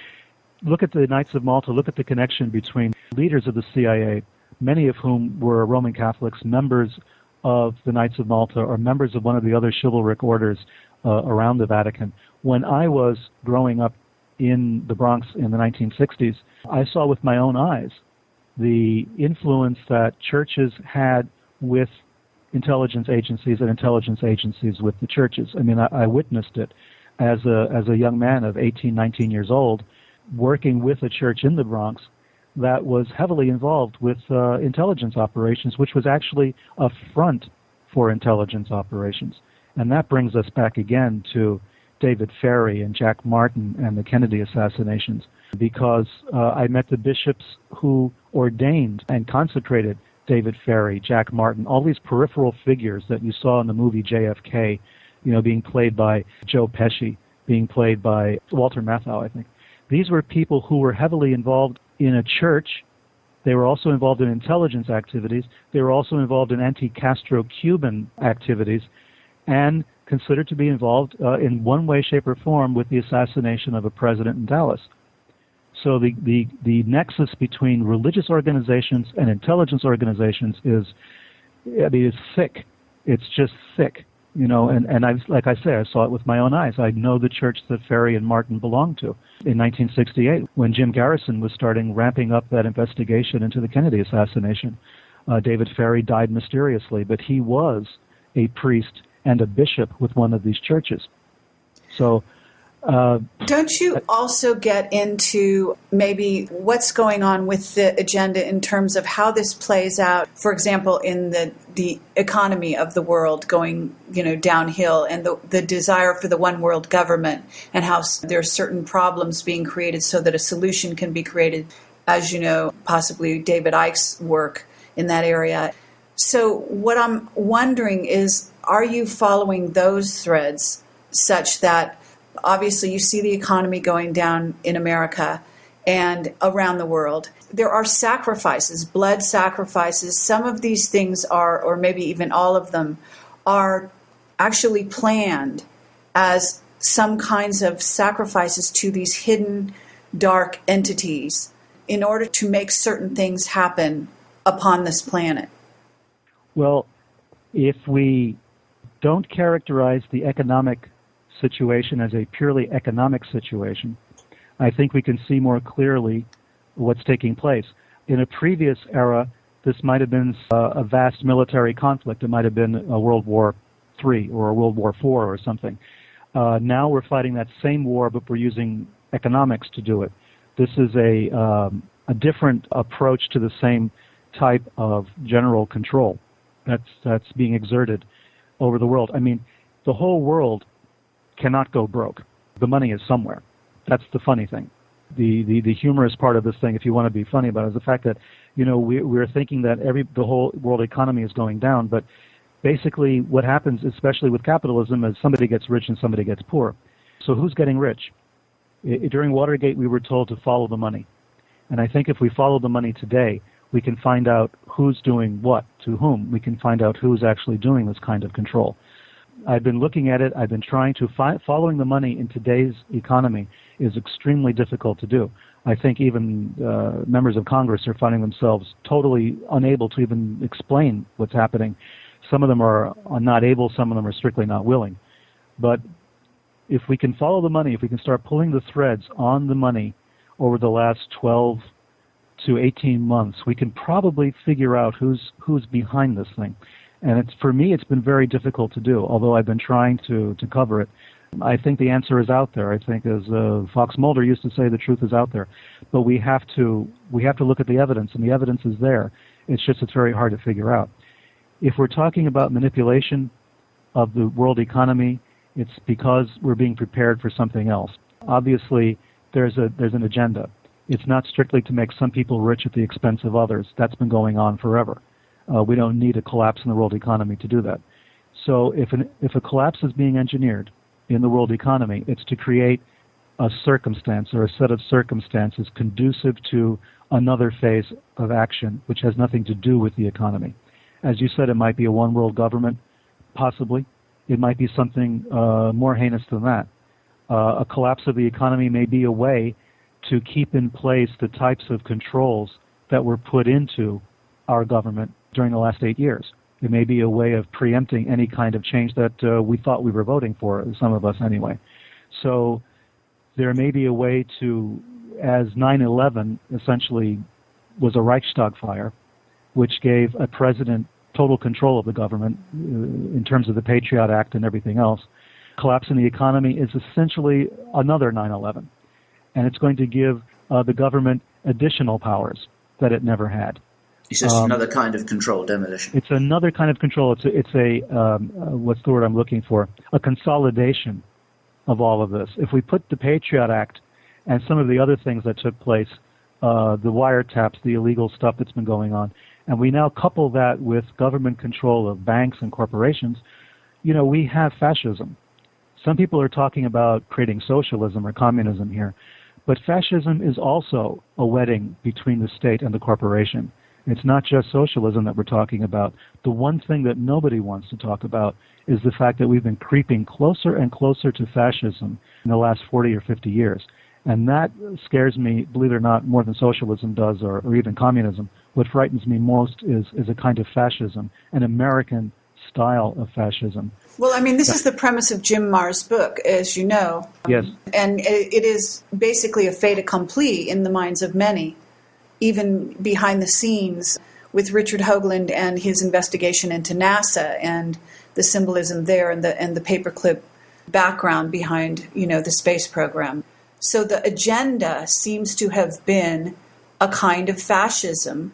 look at the Knights of Malta, look at the connection between leaders of the CIA, many of whom were Roman Catholics, members of the Knights of Malta, or members of one of the other chivalric orders around the Vatican. When I was growing up in the Bronx in the 1960s, I saw with my own eyes the influence that churches had with intelligence agencies and intelligence agencies with the churches. I mean, I witnessed it as a young man of 18, 19 years old, working with a church in the Bronx that was heavily involved with intelligence operations, which was actually a front for intelligence operations. And that brings us back again to David Ferrie and Jack Martin and the Kennedy assassinations, because I met the bishops who ordained and consecrated David Ferrie, Jack Martin, all these peripheral figures that you saw in the movie JFK, you know, being played by Joe Pesci, being played by Walter Matthau, I think. These were people who were heavily involved in a church. They were also involved in intelligence activities. They were also involved in anti-Castro Cuban activities, and considered to be involved in one way, shape, or form with the assassination of a president in Dallas. So the nexus between religious organizations and intelligence organizations is thick. It's just thick. And like I say, I saw it with my own eyes. I know the church that Ferry and Martin belonged to in 1968 when Jim Garrison was ramping up that investigation into the Kennedy assassination. David Ferry died mysteriously, but he was a priest and a bishop with one of these churches. So, don't you also get into maybe what's going on with the agenda in terms of how this plays out, for example, in the economy of the world going, downhill, and the desire for the one world government, and how there are certain problems being created so that a solution can be created, as you know, possibly David Icke's work in that area. So what I'm wondering is, are you following those threads such that obviously you see the economy going down in America and around the world? There are sacrifices, blood sacrifices. Some of these things are, or maybe even all of them, are actually planned as some kinds of sacrifices to these hidden dark entities in order to make certain things happen upon this planet. Well, if we don't characterize the economic situation as a purely economic situation, I think we can see more clearly what's taking place. In a previous era, this might have been a vast military conflict. It might have been a World War III or a World War IV or something. Now we're fighting that same war, but we're using economics to do it. This is a different approach to the same type of general control that's being exerted over the world. I mean, the whole world cannot go broke. The money is somewhere. That's the funny thing. The humorous part of this thing, if you want to be funny about it, is the fact that, we're thinking that the whole world economy is going down, but basically what happens, especially with capitalism, is somebody gets rich and somebody gets poor. So who's getting rich? During Watergate, we were told to follow the money. And I think if we follow the money today, we can find out who's doing what to whom. We can find out who's actually doing this kind of control. I've been looking at it. I've been trying to following the money in today's economy is extremely difficult to do. I think even members of Congress are finding themselves totally unable to even explain what's happening. Some of them are not able, some of them are strictly not willing. But if we can follow the money, if we can start pulling the threads on the money over the last 12 to 18 months, we can probably figure out who's behind this thing. And for me, it's been very difficult to do, although I've been trying to cover it. I think the answer is out there. I think, as Fox Mulder used to say, the truth is out there. But we have to look at the evidence, and the evidence is there. It's very hard to figure out. If we're talking about manipulation of the world economy, it's because we're being prepared for something else. Obviously, there's an agenda. It's not strictly to make some people rich at the expense of others. That's been going on forever. We don't need a collapse in the world economy to do that. So if a collapse is being engineered in the world economy, it's to create a circumstance or a set of circumstances conducive to another phase of action, which has nothing to do with the economy. As you said, it might be a one world government, possibly. It might be something more heinous than that. A collapse of the economy may be a way to keep in place the types of controls that were put into our government during the last 8 years. It may be a way of preempting any kind of change that we thought we were voting for, some of us anyway. So there may be a way to, as 9/11 essentially was a Reichstag fire, which gave a president total control of the government in terms of the Patriot Act and everything else. Collapse in the economy is essentially another 9/11. And it's going to give the government additional powers that it never had. It's just another kind of control, demolition. It's another kind of control. It's a what's the word I'm looking for? A consolidation of all of this. If we put the Patriot Act and some of the other things that took place, the wiretaps, the illegal stuff that's been going on, and we now couple that with government control of banks and corporations, we have fascism. Some people are talking about creating socialism or communism here, but fascism is also a wedding between the state and the corporation. It's not just socialism that we're talking about. The one thing that nobody wants to talk about is the fact that we've been creeping closer and closer to fascism in the last 40 or 50 years. And that scares me, believe it or not, more than socialism does or even communism. What frightens me most is a kind of fascism, an American style of fascism. Well, I mean, this is the premise of Jim Marr's book, as you know. Yes. And it is basically a fait accompli in the minds of many, even behind the scenes with Richard Hoagland and his investigation into NASA and the symbolism there and the paperclip background behind, the space program. So the agenda seems to have been a kind of fascism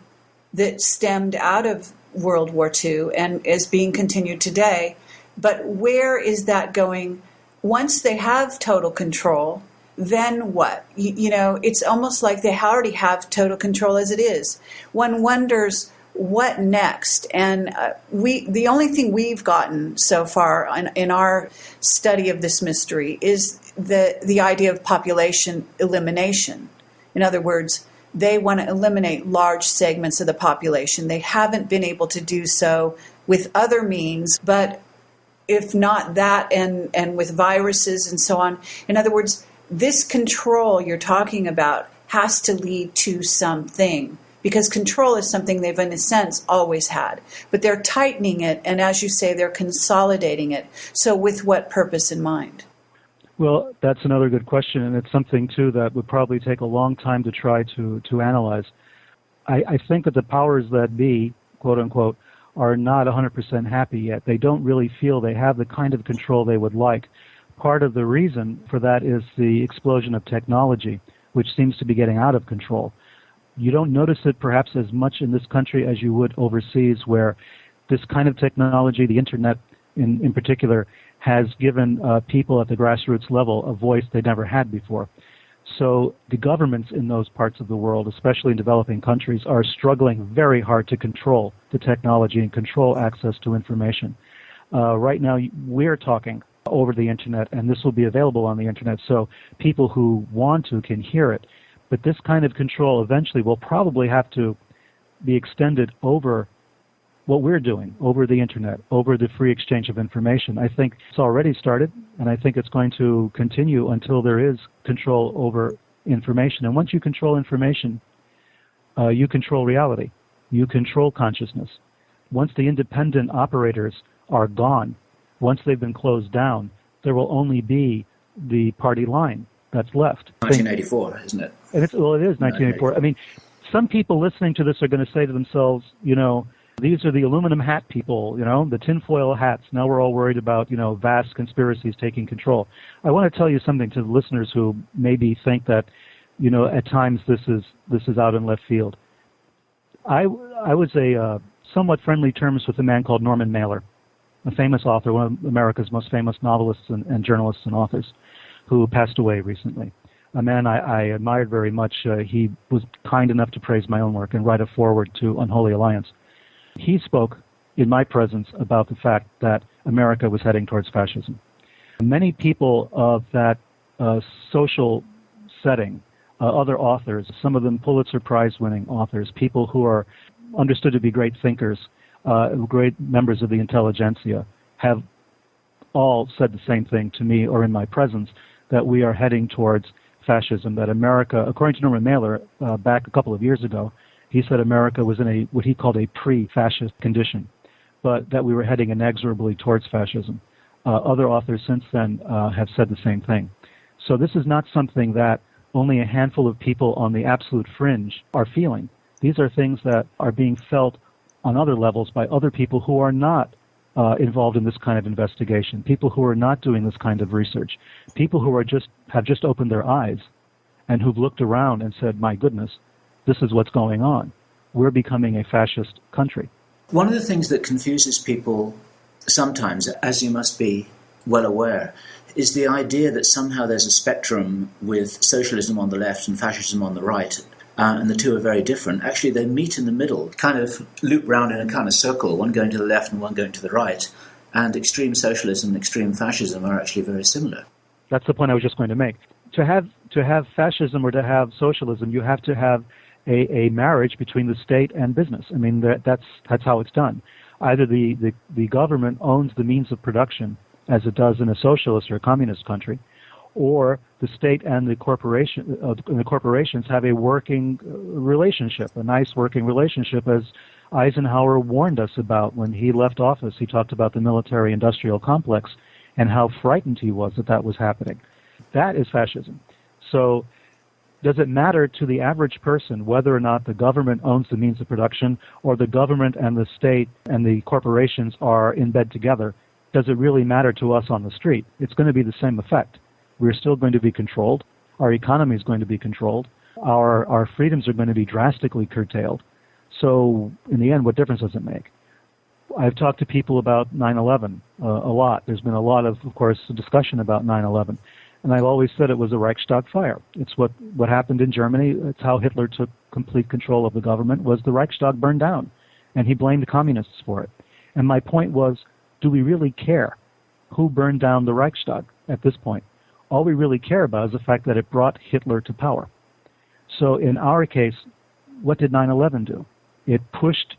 that stemmed out of World War II and is being continued today. But where is that going? Once they have total control, then what? It's almost like they already have total control as it is. One wonders what next. And the only thing we've gotten so far in our study of this mystery is the idea of population elimination. In other words, they want to eliminate large segments of the population. They haven't been able to do so with other means, but if not that and with viruses and so on. In other words, this control you're talking about has to lead to something, because control is something they've, in a sense, always had. But they're tightening it, and as you say, they're consolidating it. So with what purpose in mind? Well, that's another good question, and it's something, too, that would probably take a long time to try to analyze. I think that the powers that be, quote unquote, are not 100% happy yet. They don't really feel they have the kind of control they would like. Part of the reason for that is the explosion of technology, which seems to be getting out of control. You don't notice it perhaps as much in this country as you would overseas, where this kind of technology, the internet in particular, has given people at the grassroots level a voice they never had before. So the governments in those parts of the world, especially in developing countries, are struggling very hard to control the technology and control access to information. Right now, we're talking over the internet, and this will be available on the internet, so people who want to can hear it. But this kind of control eventually will probably have to be extended over what we're doing, over the internet, over the free exchange of information. I think it's already started, and I think it's going to continue until there is control over information. And once you control information, you control reality. You control consciousness. Once the independent operators are gone, once they've been closed down, there will only be the party line that's left. 1984, isn't it? And it is 1984. I mean, some people listening to this are going to say to themselves, these are the aluminum hat people, the tinfoil hats. Now we're all worried about, vast conspiracies taking control. I want to tell you something to the listeners who maybe think that, at times this is out in left field. I was a somewhat friendly terms with a man called Norman Mailer, a famous author, one of America's most famous novelists and journalists and authors, who passed away recently. A man I admired very much. He was kind enough to praise my own work and write a foreword to Unholy Alliance. He spoke in my presence about the fact that America was heading towards fascism. Many people of that social setting, other authors, some of them Pulitzer Prize-winning authors, people who are understood to be great thinkers, great members of the intelligentsia, have all said the same thing to me or in my presence, that we are heading towards fascism, that America, according to Norman Mailer, back a couple of years ago, he said America was in what he called a pre-fascist condition, but that we were heading inexorably towards fascism. Other authors since then have said the same thing. So this is not something that only a handful of people on the absolute fringe are feeling. These are things that are being felt on other levels by other people who are not involved in this kind of investigation, people who are not doing this kind of research, people who have just opened their eyes and who've looked around and said, my goodness, this is what's going on. We're becoming a fascist country. One of the things that confuses people sometimes, as you must be well aware, is the idea that somehow there's a spectrum with socialism on the left and fascism on the right, and the two are very different. Actually, they meet in the middle, kind of loop round in a kind of circle, one going to the left and one going to the right, and extreme socialism and extreme fascism are actually very similar. That's the point I was just going to make. To have fascism or to have socialism, you have to have a marriage between the state and business. I mean, that's how it's done. Either the government owns the means of production, as it does in a socialist or a communist country, or the state and the corporations have a working relationship, a nice working relationship, as Eisenhower warned us about when he left office. He talked about the military-industrial complex and how frightened he was that that was happening. That is fascism. So does it matter to the average person whether or not the government owns the means of production or the government and the state and the corporations are in bed together? Does it really matter to us on the street? It's going to be the same effect. We're still going to be controlled. Our economy is going to be controlled. Our freedoms are going to be drastically curtailed. So in the end, what difference does it make? I've talked to people about 9/11 a lot. There's been a lot of course, discussion about 9/11. And I've always said it was a Reichstag fire. It's what happened in Germany. It's how Hitler took complete control of the government, was the Reichstag burned down. And he blamed the communists for it. And my point was, do we really care who burned down the Reichstag at this point? All we really care about is the fact that it brought Hitler to power. So in our case, what did 9/11 do? It pushed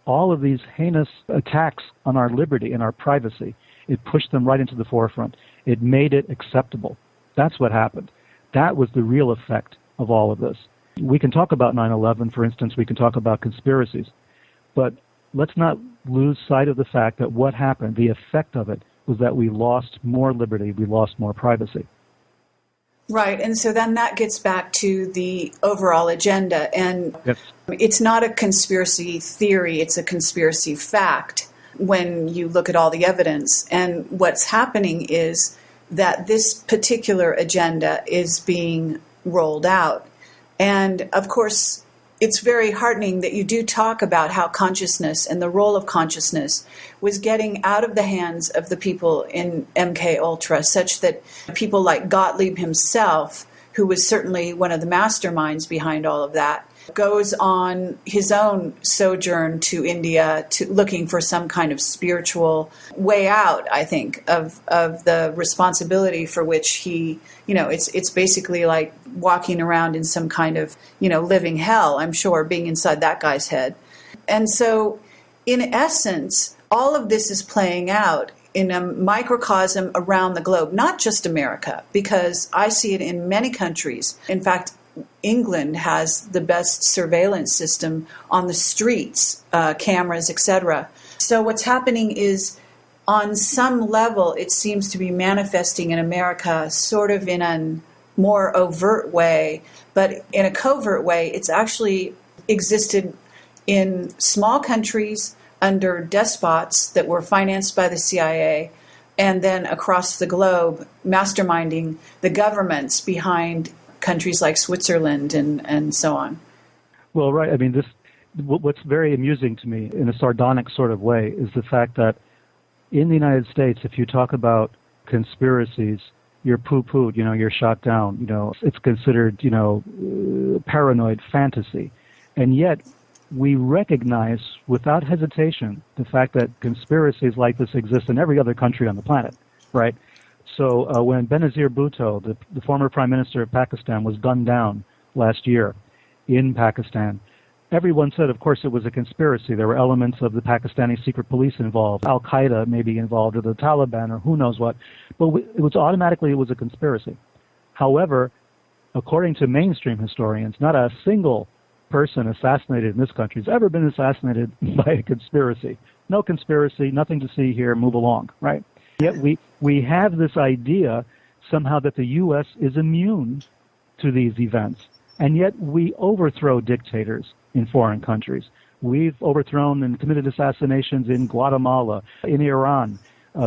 all of these heinous attacks on our liberty and our privacy. It pushed them right into the forefront. It made it acceptable. That's what happened. That was the real effect of all of this. We can talk about 9/11, for instance. We can talk about conspiracies. But let's not lose sight of the fact that what happened, the effect of it, was that we lost more liberty, we lost more privacy. Right, and so then that gets back to the overall agenda, and Yes. It's not a conspiracy theory, it's a conspiracy fact when you look at all the evidence. And what's happening is that this particular agenda is being rolled out. And of course, it's very heartening that you do talk about how consciousness and the role of consciousness was getting out of the hands of the people in MK Ultra, such that people like Gottlieb himself, who was certainly one of the masterminds behind all of that, goes on his own sojourn to India looking for some kind of spiritual way out, I think, of the responsibility for which he, it's basically like walking around in some kind of, living hell, I'm sure, being inside that guy's head. And so, in essence, all of this is playing out in a microcosm around the globe, not just America, because I see it in many countries. In fact, England has the best surveillance system on the streets, cameras, etc. So what's happening is, on some level, it seems to be manifesting in America sort of in a more overt way, but in a covert way, it's actually existed in small countries under despots that were financed by the CIA, and then across the globe, masterminding the governments behind countries like Switzerland and so on. Well, right. I mean, what's very amusing to me in a sardonic sort of way is the fact that in the United States, if you talk about conspiracies, you're poo-pooed, you're shot down, it's considered, paranoid fantasy. And yet we recognize without hesitation the fact that conspiracies like this exist in every other country on the planet, right? So when Benazir Bhutto, the former prime minister of Pakistan, was gunned down last year in Pakistan, everyone said, of course, it was a conspiracy. There were elements of the Pakistani secret police involved, Al-Qaeda maybe involved, or the Taliban, or who knows what. But it was a conspiracy. However, according to mainstream historians, not a single person assassinated in this country has ever been assassinated by a conspiracy. No conspiracy, nothing to see here, move along, right? Yet we have this idea somehow that the U.S. is immune to these events, and yet we overthrow dictators in foreign countries. We've overthrown and committed assassinations in Guatemala, in Iran,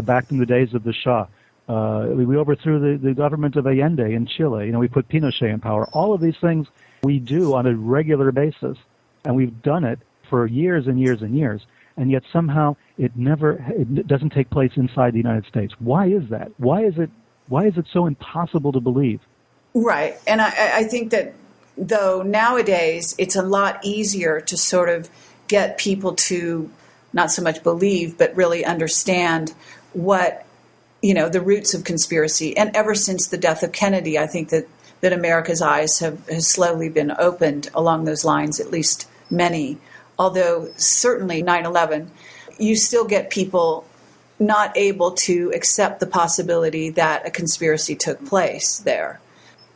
back in the days of the Shah. We overthrew the government of Allende in Chile. We put Pinochet in power. All of these things we do on a regular basis, and we've done it for years and years and years. And yet somehow it doesn't take place inside the United States. Why is that? Why is it so impossible to believe? Right. And I think that, though, nowadays it's a lot easier to sort of get people to not so much believe, but really understand what, the roots of conspiracy. And ever since the death of Kennedy, I think that America's eyes have slowly been opened along those lines, at least many. Although certainly 9/11, you still get people not able to accept the possibility that a conspiracy took place there.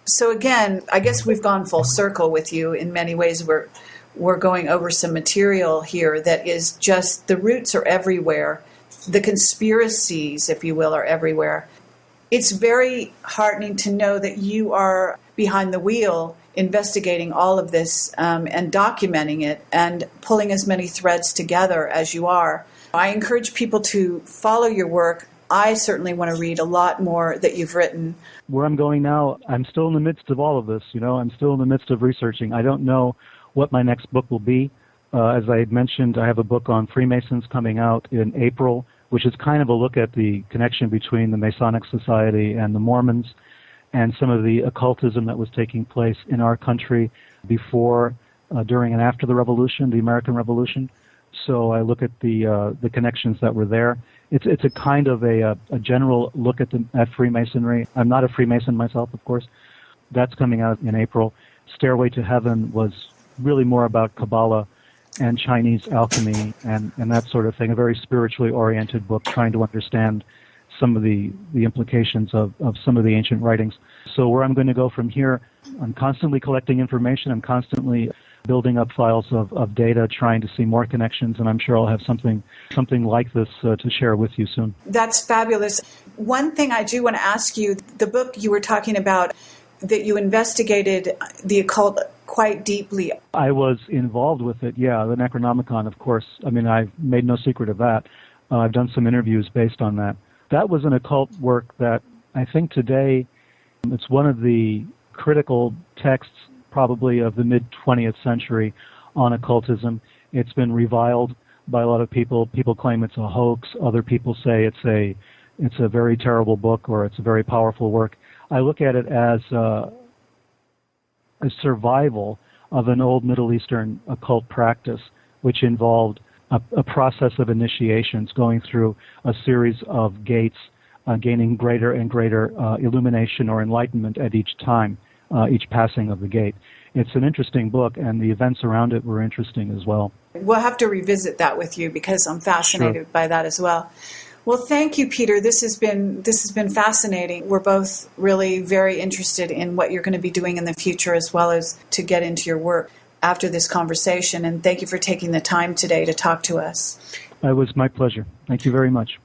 So again, I guess we've gone full circle with you in many ways. we're going over some material here that is just, the roots are everywhere. The conspiracies, if you will, are everywhere. It's very heartening to know that you are behind the wheel investigating all of this and documenting it and pulling as many threads together as you are. I encourage people to follow your work. I certainly want to read a lot more that you've written. Where I'm going now, I'm still in the midst of all of this. I'm still in the midst of researching. I don't know what my next book will be. As I mentioned, I have a book on Freemasons coming out in April, which is kind of a look at the connection between the Masonic Society and the Mormons and some of the occultism that was taking place in our country before, during, and after the Revolution, the American Revolution. So I look at the connections that were there. It's a kind of a general look at Freemasonry. I'm not a Freemason myself, of course. That's coming out in April. Stairway to Heaven was really more about Kabbalah and Chinese alchemy and that sort of thing, a very spiritually oriented book trying to understand some of the implications of some of the ancient writings. So where I'm going to go from here, I'm constantly collecting information. I'm constantly building up files of data, trying to see more connections, and I'm sure I'll have something like this to share with you soon. That's fabulous. One thing I do want to ask you, the book you were talking about, that you investigated the occult quite deeply. I was involved with it, yeah, the Necronomicon, of course. I mean, I've made no secret of that. I've done some interviews based on that. That was an occult work that I think today it's one of the critical texts probably of the mid-20th century on occultism. It's been reviled by a lot of people. People claim it's a hoax. Other people say it's a very terrible book or it's a very powerful work. I look at it as a survival of an old Middle Eastern occult practice, which involved a process of initiations, going through a series of gates, gaining greater and greater illumination or enlightenment at each time, each passing of the gate. It's an interesting book, and the events around it were interesting as well. We'll have to revisit that with you because I'm fascinated by that as well. Well, thank you, Peter. This has been fascinating. We're both really very interested in what you're going to be doing in the future, as well as to get into your work after this conversation. And thank you for taking the time today to talk to us. It was my pleasure. Thank you very much.